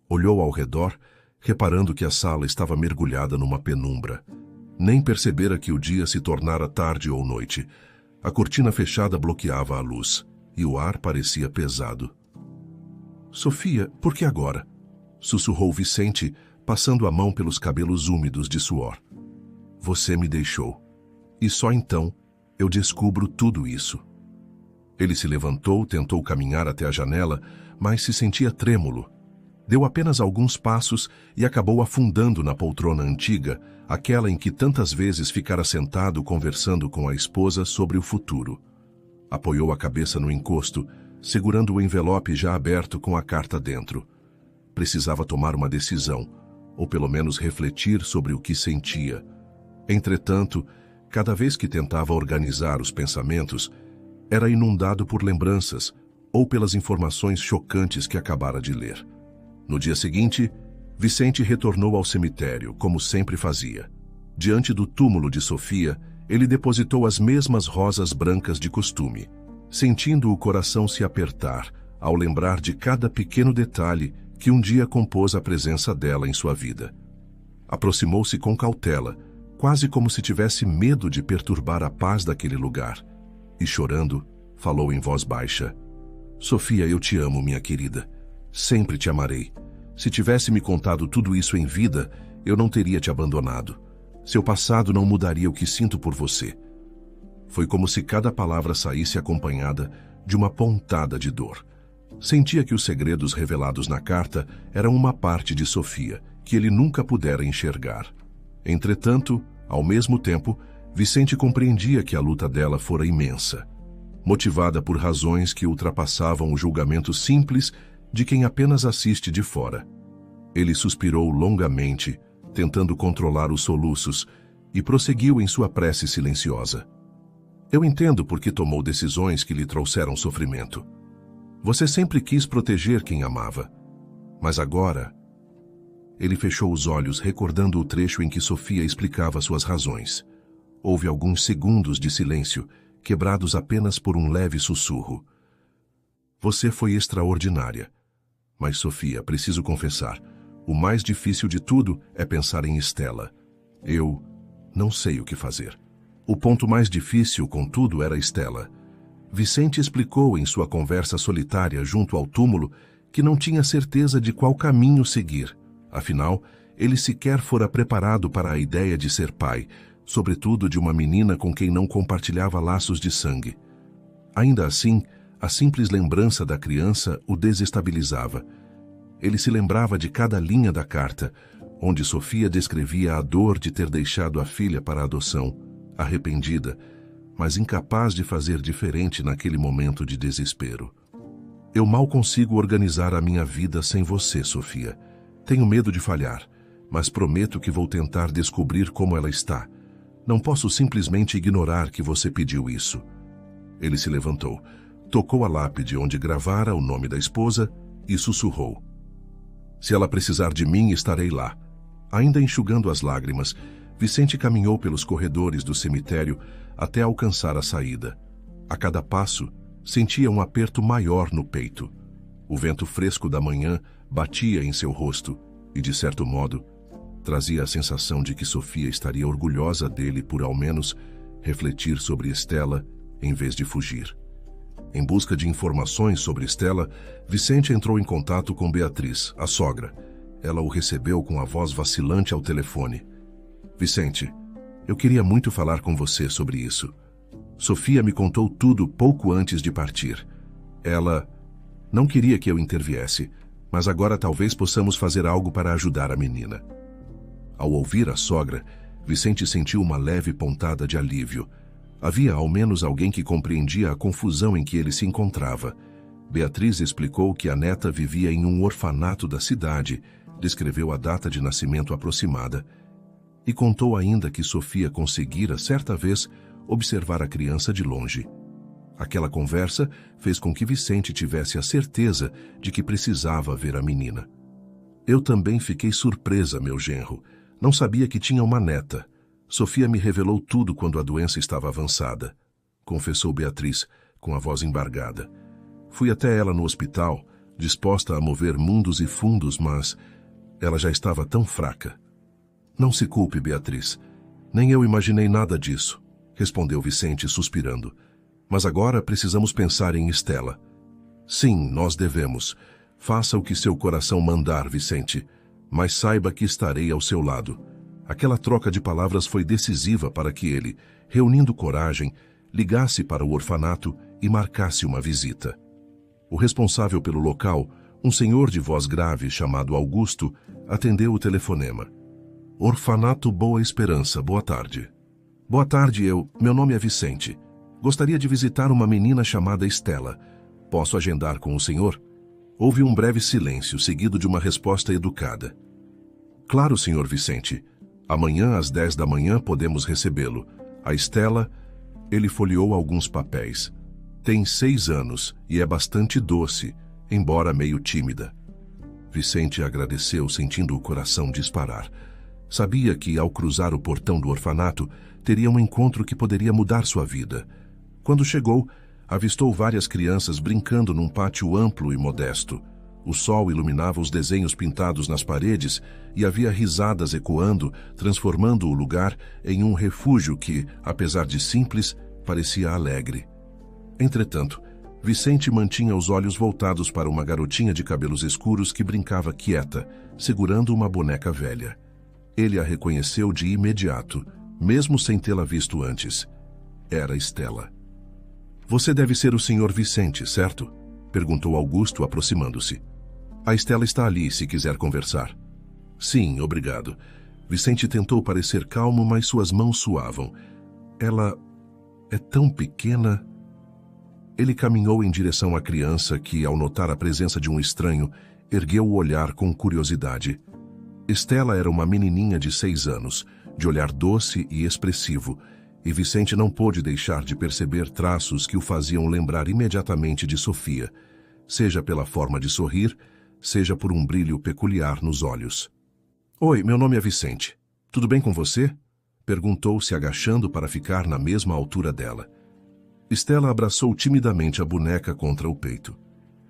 Olhou ao redor, reparando que a sala estava mergulhada numa penumbra. Nem percebera que o dia se tornara tarde ou noite. A cortina fechada bloqueava a luz, e o ar parecia pesado. "Sofia, por que agora?" sussurrou Vicente, passando a mão pelos cabelos úmidos de suor. "Você me deixou. E só então eu descubro tudo isso." Ele se levantou, tentou caminhar até a janela, mas se sentia trêmulo. Deu apenas alguns passos e acabou afundando na poltrona antiga, aquela em que tantas vezes ficara sentado conversando com a esposa sobre o futuro. Apoiou a cabeça no encosto, segurando o envelope já aberto com a carta dentro. Precisava tomar uma decisão, ou pelo menos refletir sobre o que sentia. Entretanto, cada vez que tentava organizar os pensamentos, era inundado por lembranças ou pelas informações chocantes que acabara de ler. No dia seguinte, Vicente retornou ao cemitério, como sempre fazia. Diante do túmulo de Sofia, ele depositou as mesmas rosas brancas de costume, sentindo o coração se apertar ao lembrar de cada pequeno detalhe que um dia compôs a presença dela em sua vida. Aproximou-se com cautela, quase como se tivesse medo de perturbar a paz daquele lugar, e chorando, falou em voz baixa: "Sofia, eu te amo, minha querida. Sempre te amarei. Se tivesse me contado tudo isso em vida, eu não teria te abandonado. Seu passado não mudaria o que sinto por você." Foi como se cada palavra saísse acompanhada de uma pontada de dor. Sentia que os segredos revelados na carta eram uma parte de Sofia, que ele nunca pudera enxergar. Entretanto, ao mesmo tempo, Vicente compreendia que a luta dela fora imensa, motivada por razões que ultrapassavam o julgamento simples de quem apenas assiste de fora. Ele suspirou longamente, tentando controlar os soluços, e prosseguiu em sua prece silenciosa. "Eu entendo por que tomou decisões que lhe trouxeram sofrimento. Você sempre quis proteger quem amava. Mas agora..." Ele fechou os olhos, recordando o trecho em que Sofia explicava suas razões. Houve alguns segundos de silêncio, quebrados apenas por um leve sussurro. "Você foi extraordinária. Mas, Sofia, preciso confessar, o mais difícil de tudo é pensar em Estela. Eu não sei o que fazer." O ponto mais difícil, contudo, era Estela. Vicente explicou em sua conversa solitária junto ao túmulo que não tinha certeza de qual caminho seguir. Afinal, ele sequer fora preparado para a ideia de ser pai, sobretudo de uma menina com quem não compartilhava laços de sangue. Ainda assim, a simples lembrança da criança o desestabilizava. Ele se lembrava de cada linha da carta, onde Sofia descrevia a dor de ter deixado a filha para a adoção, arrependida, mas incapaz de fazer diferente naquele momento de desespero. "Eu mal consigo organizar a minha vida sem você, Sofia. Tenho medo de falhar, mas prometo que vou tentar descobrir como ela está. Não posso simplesmente ignorar que você pediu isso." Ele se levantou, tocou a lápide onde gravara o nome da esposa e sussurrou: "Se ela precisar de mim, estarei lá." Ainda enxugando as lágrimas, Vicente caminhou pelos corredores do cemitério até alcançar a saída. A cada passo, sentia um aperto maior no peito. O vento fresco da manhã batia em seu rosto e, de certo modo, trazia a sensação de que Sofia estaria orgulhosa dele por, ao menos, refletir sobre Estela em vez de fugir. Em busca de informações sobre Estela, Vicente entrou em contato com Beatriz, a sogra. Ela o recebeu com a voz vacilante ao telefone. Vicente, eu queria muito falar com você sobre isso. Sofia me contou tudo pouco antes de partir. Ela não queria que eu interviesse, mas agora talvez possamos fazer algo para ajudar a menina. Ao ouvir a sogra, Vicente sentiu uma leve pontada de alívio. Havia ao menos alguém que compreendia a confusão em que ele se encontrava. Beatriz explicou que a neta vivia em um orfanato da cidade, descreveu a data de nascimento aproximada e contou ainda que Sofia conseguira, certa vez, observar a criança de longe. Aquela conversa fez com que Vicente tivesse a certeza de que precisava ver a menina. Eu também fiquei surpresa, meu genro. Não sabia que tinha uma neta. Sofia me revelou tudo quando a doença estava avançada, confessou Beatriz, com a voz embargada. Fui até ela no hospital, disposta a mover mundos e fundos, mas ela já estava tão fraca. Não se culpe, Beatriz. Nem eu imaginei nada disso, respondeu Vicente, suspirando. Mas agora precisamos pensar em Estela. Sim, nós devemos. Faça o que seu coração mandar, Vicente, mas saiba que estarei ao seu lado. Aquela troca de palavras foi decisiva para que ele, reunindo coragem, ligasse para o orfanato e marcasse uma visita. O responsável pelo local, um senhor de voz grave chamado Augusto, atendeu o telefonema. Orfanato Boa Esperança, boa tarde. Boa tarde, meu nome é Vicente. Gostaria de visitar uma menina chamada Estela. Posso agendar com o senhor? Houve um breve silêncio, seguido de uma resposta educada. Claro, senhor Vicente. Amanhã, às 10 da manhã, podemos recebê-lo. A Estela, ele folheou alguns papéis. Tem 6 anos e é bastante doce, embora meio tímida. Vicente agradeceu, sentindo o coração disparar. Sabia que, ao cruzar o portão do orfanato, teria um encontro que poderia mudar sua vida. Quando chegou, avistou várias crianças brincando num pátio amplo e modesto. O sol iluminava os desenhos pintados nas paredes e havia risadas ecoando, transformando o lugar em um refúgio que, apesar de simples, parecia alegre. Entretanto, Vicente mantinha os olhos voltados para uma garotinha de cabelos escuros que brincava quieta, segurando uma boneca velha. Ele a reconheceu de imediato, mesmo sem tê-la visto antes. Era Estela. Você deve ser o senhor Vicente, certo? Perguntou Augusto, aproximando-se. A Estela está ali, se quiser conversar. Sim, obrigado. Vicente tentou parecer calmo, mas suas mãos suavam. Ela é tão pequena. Ele caminhou em direção à criança que, ao notar a presença de um estranho, ergueu o olhar com curiosidade. Estela era uma menininha de 6 anos, de olhar doce e expressivo, e Vicente não pôde deixar de perceber traços que o faziam lembrar imediatamente de Sofia, seja pela forma de sorrir, seja por um brilho peculiar nos olhos. Oi, meu nome é Vicente. Tudo bem com você? Perguntou, se agachando para ficar na mesma altura dela. Estela abraçou timidamente a boneca contra o peito.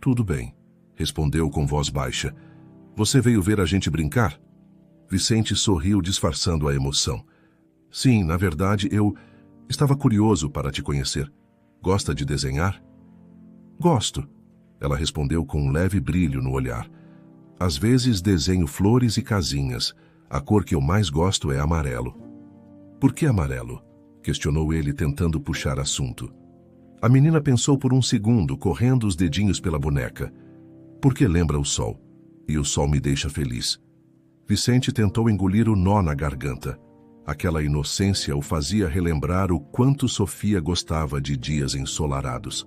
Tudo bem, respondeu com voz baixa. Você veio ver a gente brincar? Vicente sorriu, disfarçando a emoção. Sim, na verdade, eu estava curioso para te conhecer. Gosta de desenhar? Gosto, ela respondeu com um leve brilho no olhar. Às vezes desenho flores e casinhas. A cor que eu mais gosto é amarelo. Por que amarelo? Questionou ele, tentando puxar assunto. A menina pensou por um segundo, correndo os dedinhos pela boneca. Porque lembra o sol. E o sol me deixa feliz. Vicente tentou engolir o nó na garganta. Aquela inocência o fazia relembrar o quanto Sofia gostava de dias ensolarados.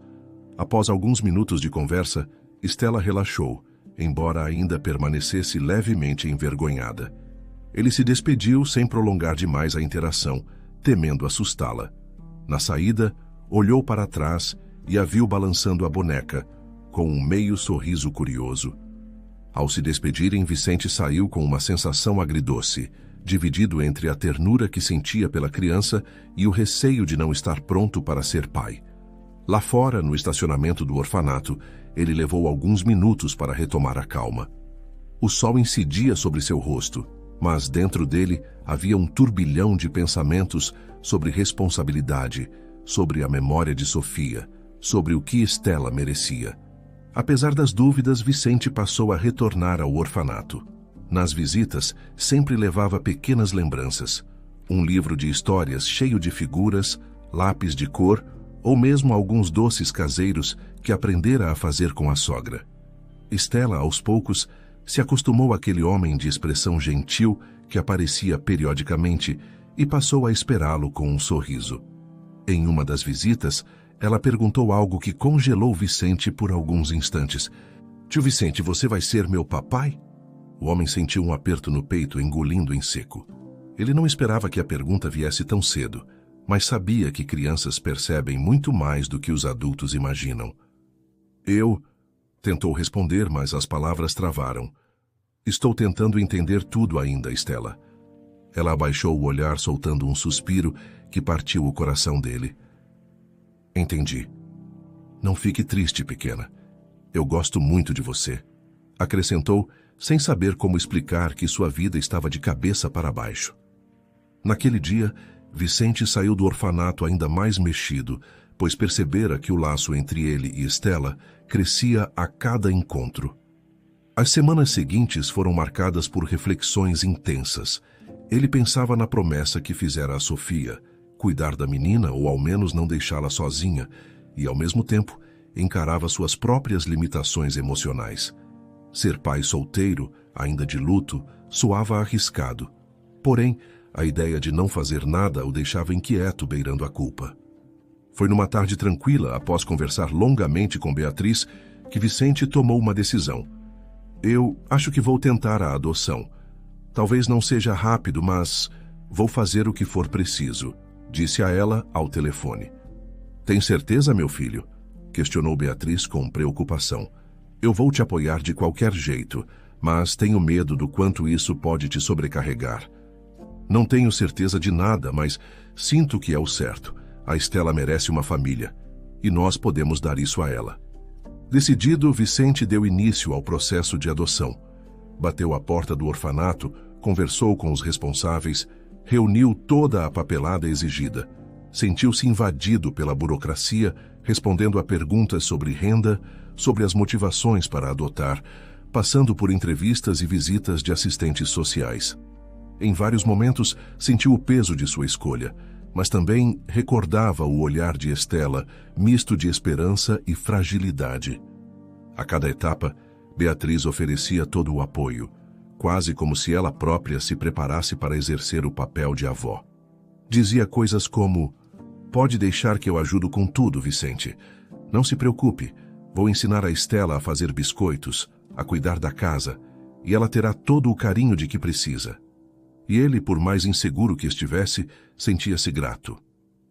Após alguns minutos de conversa, Estela relaxou, embora ainda permanecesse levemente envergonhada. Ele se despediu sem prolongar demais a interação, temendo assustá-la. Na saída, olhou para trás e a viu balançando a boneca, com um meio sorriso curioso. Ao se despedirem, Vicente saiu com uma sensação agridoce. dividido entre a ternura que sentia pela criança e o receio de não estar pronto para ser pai. Lá fora, no estacionamento do orfanato, ele levou alguns minutos para retomar a calma. O sol incidia sobre seu rosto, mas dentro dele havia um turbilhão de pensamentos sobre responsabilidade, sobre a memória de Sofia, sobre o que Stella merecia. Apesar das dúvidas, Vicente passou a retornar ao orfanato. Nas visitas, sempre levava pequenas lembranças. Um livro de histórias cheio de figuras, lápis de cor ou mesmo alguns doces caseiros que aprendera a fazer com a sogra. Stella, aos poucos, se acostumou àquele homem de expressão gentil que aparecia periodicamente e passou a esperá-lo com um sorriso. Em uma das visitas, ela perguntou algo que congelou Vicente por alguns instantes. "Tio Vicente, você vai ser meu papai?" O homem sentiu um aperto no peito, engolindo em seco. Ele não esperava que a pergunta viesse tão cedo, mas sabia que crianças percebem muito mais do que os adultos imaginam. "Eu..." tentou responder, mas as palavras travaram. "Estou tentando entender tudo ainda, Stella." Ela abaixou o olhar, soltando um suspiro que partiu o coração dele. "Entendi. Não fique triste, pequena. Eu gosto muito de você." Acrescentou, sem saber como explicar que sua vida estava de cabeça para baixo. Naquele dia, Vicente saiu do orfanato ainda mais mexido, pois percebera que o laço entre ele e Stella crescia a cada encontro. As semanas seguintes foram marcadas por reflexões intensas. Ele pensava na promessa que fizera a Sofia, cuidar da menina ou ao menos não deixá-la sozinha, e ao mesmo tempo encarava suas próprias limitações emocionais. Ser pai solteiro, ainda de luto, soava arriscado. Porém, a ideia de não fazer nada o deixava inquieto, beirando a culpa. Foi numa tarde tranquila, após conversar longamente com Beatriz, que Vicente tomou uma decisão. "Eu acho que vou tentar a adoção. Talvez não seja rápido, mas vou fazer o que for preciso", disse a ela ao telefone. "Tem certeza, meu filho?" questionou Beatriz com preocupação. "Eu vou te apoiar de qualquer jeito, mas tenho medo do quanto isso pode te sobrecarregar." "Não tenho certeza de nada, mas sinto que é o certo. A Stella merece uma família, e nós podemos dar isso a ela." Decidido, Vicente deu início ao processo de adoção. Bateu à porta do orfanato, conversou com os responsáveis, reuniu toda a papelada exigida. Sentiu-se invadido pela burocracia, respondendo a perguntas sobre renda, sobre as motivações para adotar, passando por entrevistas e visitas de assistentes sociais. Em vários momentos, sentiu o peso de sua escolha, mas também recordava o olhar de Stella, misto de esperança e fragilidade. A cada etapa, Beatriz oferecia todo o apoio, quase como se ela própria se preparasse para exercer o papel de avó. Dizia coisas como: "Pode deixar que eu ajudo com tudo, Vicente. Não se preocupe, vou ensinar a Stella a fazer biscoitos, a cuidar da casa, e ela terá todo o carinho de que precisa." E ele, por mais inseguro que estivesse, sentia-se grato.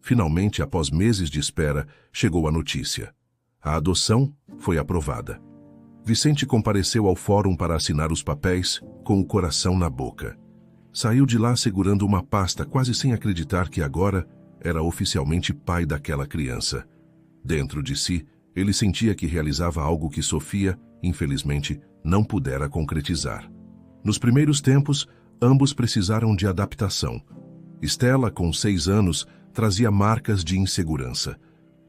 Finalmente, após meses de espera, chegou a notícia. A adoção foi aprovada. Vicente compareceu ao fórum para assinar os papéis, com o coração na boca. Saiu de lá segurando uma pasta, quase sem acreditar que agora era oficialmente pai daquela criança. Dentro de si, ele sentia que realizava algo que Sofia, infelizmente, não pudera concretizar. Nos primeiros tempos, ambos precisaram de adaptação. Stella, com 6 anos, trazia marcas de insegurança.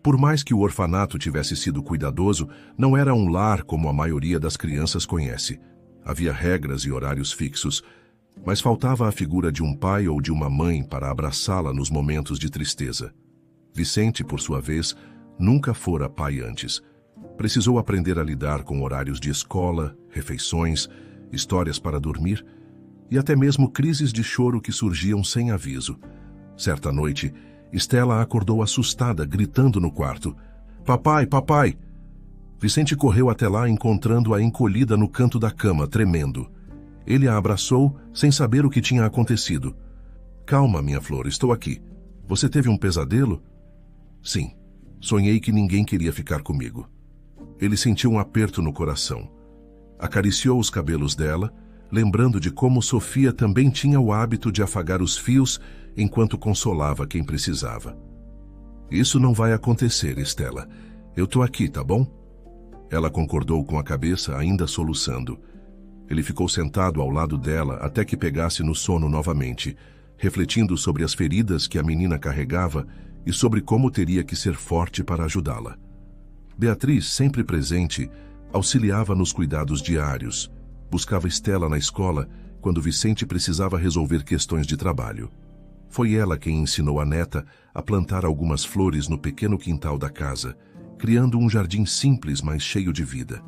Por mais que o orfanato tivesse sido cuidadoso, não era um lar como a maioria das crianças conhece. Havia regras e horários fixos, mas faltava a figura de um pai ou de uma mãe para abraçá-la nos momentos de tristeza. Vicente, por sua vez, nunca fora pai antes. Precisou aprender a lidar com horários de escola, refeições, histórias para dormir e até mesmo crises de choro que surgiam sem aviso. Certa noite, Stella acordou assustada, gritando no quarto: "Papai, papai!" Vicente correu até lá, encontrando-a encolhida no canto da cama, tremendo. Ele a abraçou, sem saber o que tinha acontecido. "Calma, minha flor, estou aqui. Você teve um pesadelo?" "Sim. Sonhei que ninguém queria ficar comigo." Ele sentiu um aperto no coração. Acariciou os cabelos dela, lembrando de como Sofia também tinha o hábito de afagar os fios enquanto consolava quem precisava. Isso não vai acontecer, Estela. Eu tô aqui, tá bom? Ela concordou com a cabeça, ainda soluçando. Ele ficou sentado ao lado dela até que pegasse no sono novamente, refletindo sobre as feridas que a menina carregava e sobre como teria que ser forte para ajudá-la. Beatriz, sempre presente, auxiliava nos cuidados diários, buscava Estela na escola quando Vicente precisava resolver questões de trabalho. Foi ela quem ensinou a neta a plantar algumas flores no pequeno quintal da casa, criando um jardim simples, mas cheio de vida.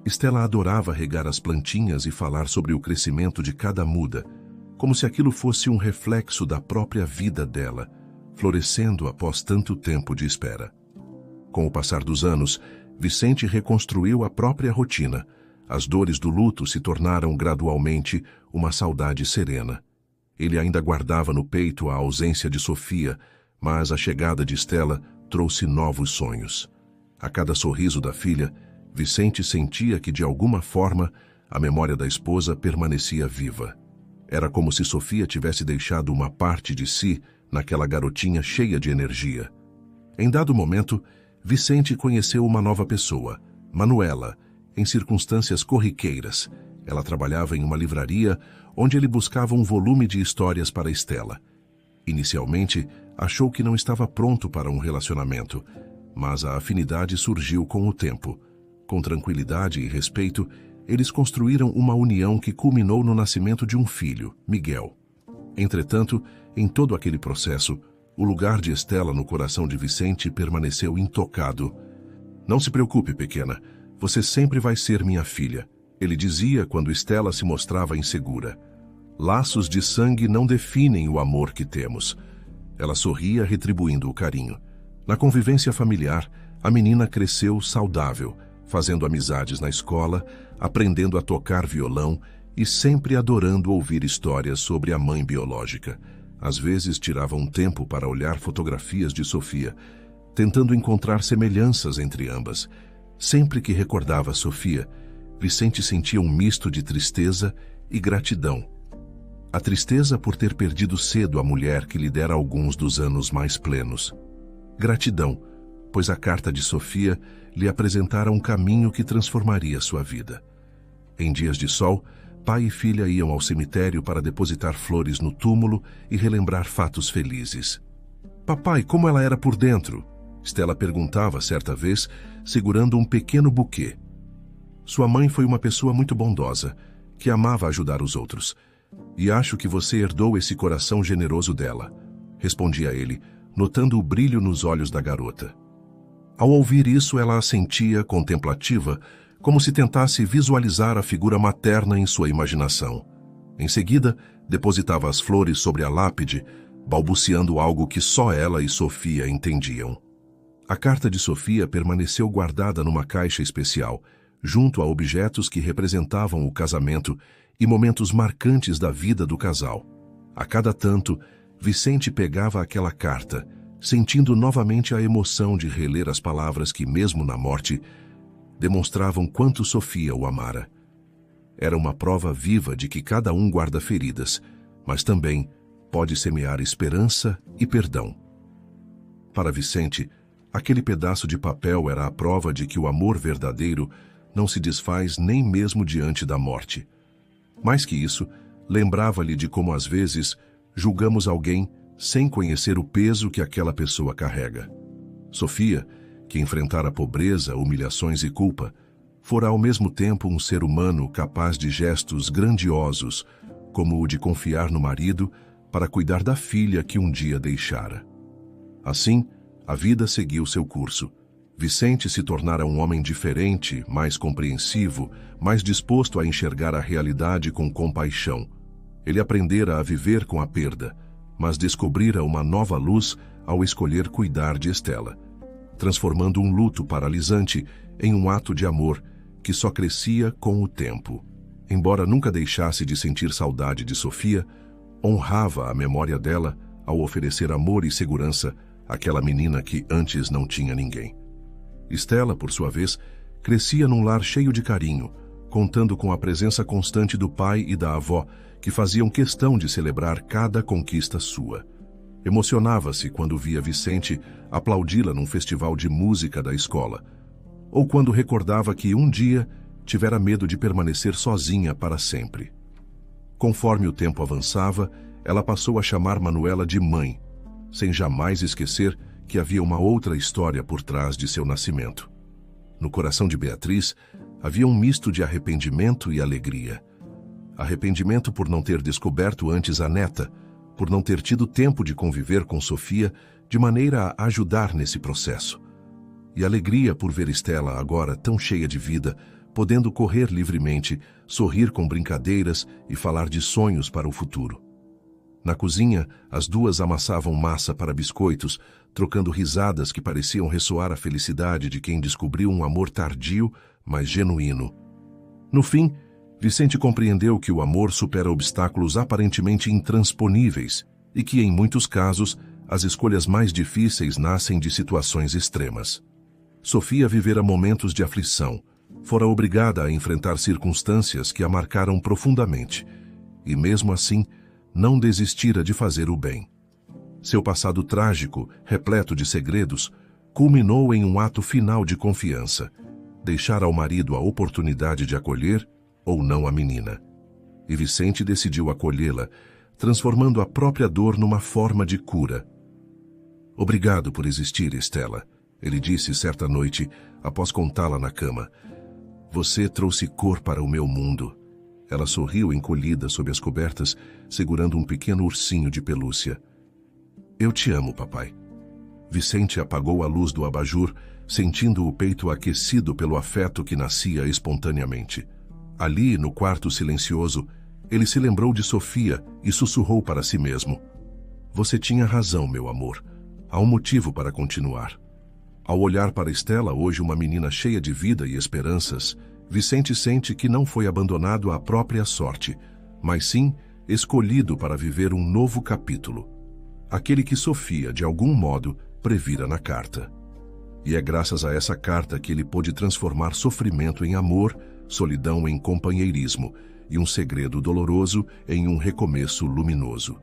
Estela adorava regar as plantinhas e falar sobre o crescimento de cada muda, como se aquilo fosse um reflexo da própria vida dela, florescendo após tanto tempo de espera. Com o passar dos anos, Vicente reconstruiu a própria rotina. As dores do luto se tornaram gradualmente uma saudade serena. Ele ainda guardava no peito a ausência de Sofia, mas a chegada de Estela trouxe novos sonhos. A cada sorriso da filha, Vicente sentia que, de alguma forma, a memória da esposa permanecia viva. Era como se Sofia tivesse deixado uma parte de si naquela garotinha cheia de energia. Em dado momento, Vicente conheceu uma nova pessoa, Manuela, em circunstâncias corriqueiras. Ela trabalhava em uma livraria onde ele buscava um volume de histórias para Estela. Inicialmente, achou que não estava pronto para um relacionamento, mas a afinidade surgiu com o tempo. Com tranquilidade e respeito, eles construíram uma união que culminou no nascimento de um filho, Miguel. Entretanto, em todo aquele processo, o lugar de Estela no coração de Vicente permaneceu intocado. "Não se preocupe, pequena. Você sempre vai ser minha filha", ele dizia quando Estela se mostrava insegura. "Laços de sangue não definem o amor que temos." Ela sorria, retribuindo o carinho. Na convivência familiar, a menina cresceu saudável, fazendo amizades na escola, aprendendo a tocar violão e sempre adorando ouvir histórias sobre a mãe biológica. Às vezes tirava um tempo para olhar fotografias de Sofia, tentando encontrar semelhanças entre ambas. Sempre que recordava Sofia, Vicente sentia um misto de tristeza e gratidão. A tristeza por ter perdido cedo a mulher que lhe dera alguns dos anos mais plenos. Gratidão, pois a carta de Sofia lhe apresentara um caminho que transformaria sua vida. Em dias de sol, pai e filha iam ao cemitério para depositar flores no túmulo e relembrar fatos felizes. "Papai, como ela era por dentro?" Estela perguntava certa vez, segurando um pequeno buquê. "Sua mãe foi uma pessoa muito bondosa, que amava ajudar os outros. E acho que você herdou esse coração generoso dela", respondia ele, notando o brilho nos olhos da garota. Ao ouvir isso, ela assentia, contemplativa, como se tentasse visualizar a figura materna em sua imaginação. Em seguida, depositava as flores sobre a lápide, balbuciando algo que só ela e Sofia entendiam. A carta de Sofia permaneceu guardada numa caixa especial, junto a objetos que representavam o casamento e momentos marcantes da vida do casal. A cada tanto, Vicente pegava aquela carta, sentindo novamente a emoção de reler as palavras que, mesmo na morte, demonstravam quanto Sofia o amara. Era uma prova viva de que cada um guarda feridas, mas também pode semear esperança e perdão. Para Vicente, aquele pedaço de papel era a prova de que o amor verdadeiro não se desfaz nem mesmo diante da morte. Mais que isso, lembrava-lhe de como às vezes julgamos alguém sem conhecer o peso que aquela pessoa carrega. Sofia, que enfrentara pobreza, humilhações e culpa, fora ao mesmo tempo um ser humano capaz de gestos grandiosos, como o de confiar no marido para cuidar da filha que um dia deixara. Assim, a vida seguiu seu curso. Vicente se tornara um homem diferente, mais compreensivo, mais disposto a enxergar a realidade com compaixão. Ele aprendera a viver com a perda, mas descobrira uma nova luz ao escolher cuidar de Estela, transformando um luto paralisante em um ato de amor que só crescia com o tempo. Embora nunca deixasse de sentir saudade de Sofia, honrava a memória dela ao oferecer amor e segurança àquela menina que antes não tinha ninguém. Estela, por sua vez, crescia num lar cheio de carinho, contando com a presença constante do pai e da avó, que faziam questão de celebrar cada conquista sua. Emocionava-se quando via Vicente aplaudi-la num festival de música da escola, ou quando recordava que um dia tivera medo de permanecer sozinha para sempre. Conforme o tempo avançava, ela passou a chamar Manuela de mãe, sem jamais esquecer que havia uma outra história por trás de seu nascimento. No coração de Beatriz havia um misto de arrependimento e alegria. Arrependimento por não ter descoberto antes a neta, por não ter tido tempo de conviver com Sofia de maneira a ajudar nesse processo. E alegria por ver Estela agora tão cheia de vida, podendo correr livremente, sorrir com brincadeiras e falar de sonhos para o futuro. Na cozinha, as duas amassavam massa para biscoitos, trocando risadas que pareciam ressoar a felicidade de quem descobriu um amor tardio, mas genuíno. No fim, Vicente compreendeu que o amor supera obstáculos aparentemente intransponíveis e que, em muitos casos, as escolhas mais difíceis nascem de situações extremas. Sofia vivera momentos de aflição, fora obrigada a enfrentar circunstâncias que a marcaram profundamente, e mesmo assim, não desistira de fazer o bem. Seu passado trágico, repleto de segredos, culminou em um ato final de confiança, deixar ao marido a oportunidade de acolher ou não a menina. E Vicente decidiu acolhê-la, transformando a própria dor numa forma de cura. "Obrigado por existir, Estela", ele disse certa noite, após contá-la na cama. "Você trouxe cor para o meu mundo." Ela sorriu encolhida sob as cobertas, segurando um pequeno ursinho de pelúcia. "Eu te amo, papai." Vicente apagou a luz do abajur, sentindo o peito aquecido pelo afeto que nascia espontaneamente. Ali, no quarto silencioso, ele se lembrou de Sofia e sussurrou para si mesmo: "Você tinha razão, meu amor. Há um motivo para continuar." Ao olhar para Estela, hoje uma menina cheia de vida e esperanças, Vicente sente que não foi abandonado à própria sorte, mas sim escolhido para viver um novo capítulo. Aquele que Sofia, de algum modo, previra na carta. E é graças a essa carta que ele pôde transformar sofrimento em amor, solidão em companheirismo e um segredo doloroso em um recomeço luminoso.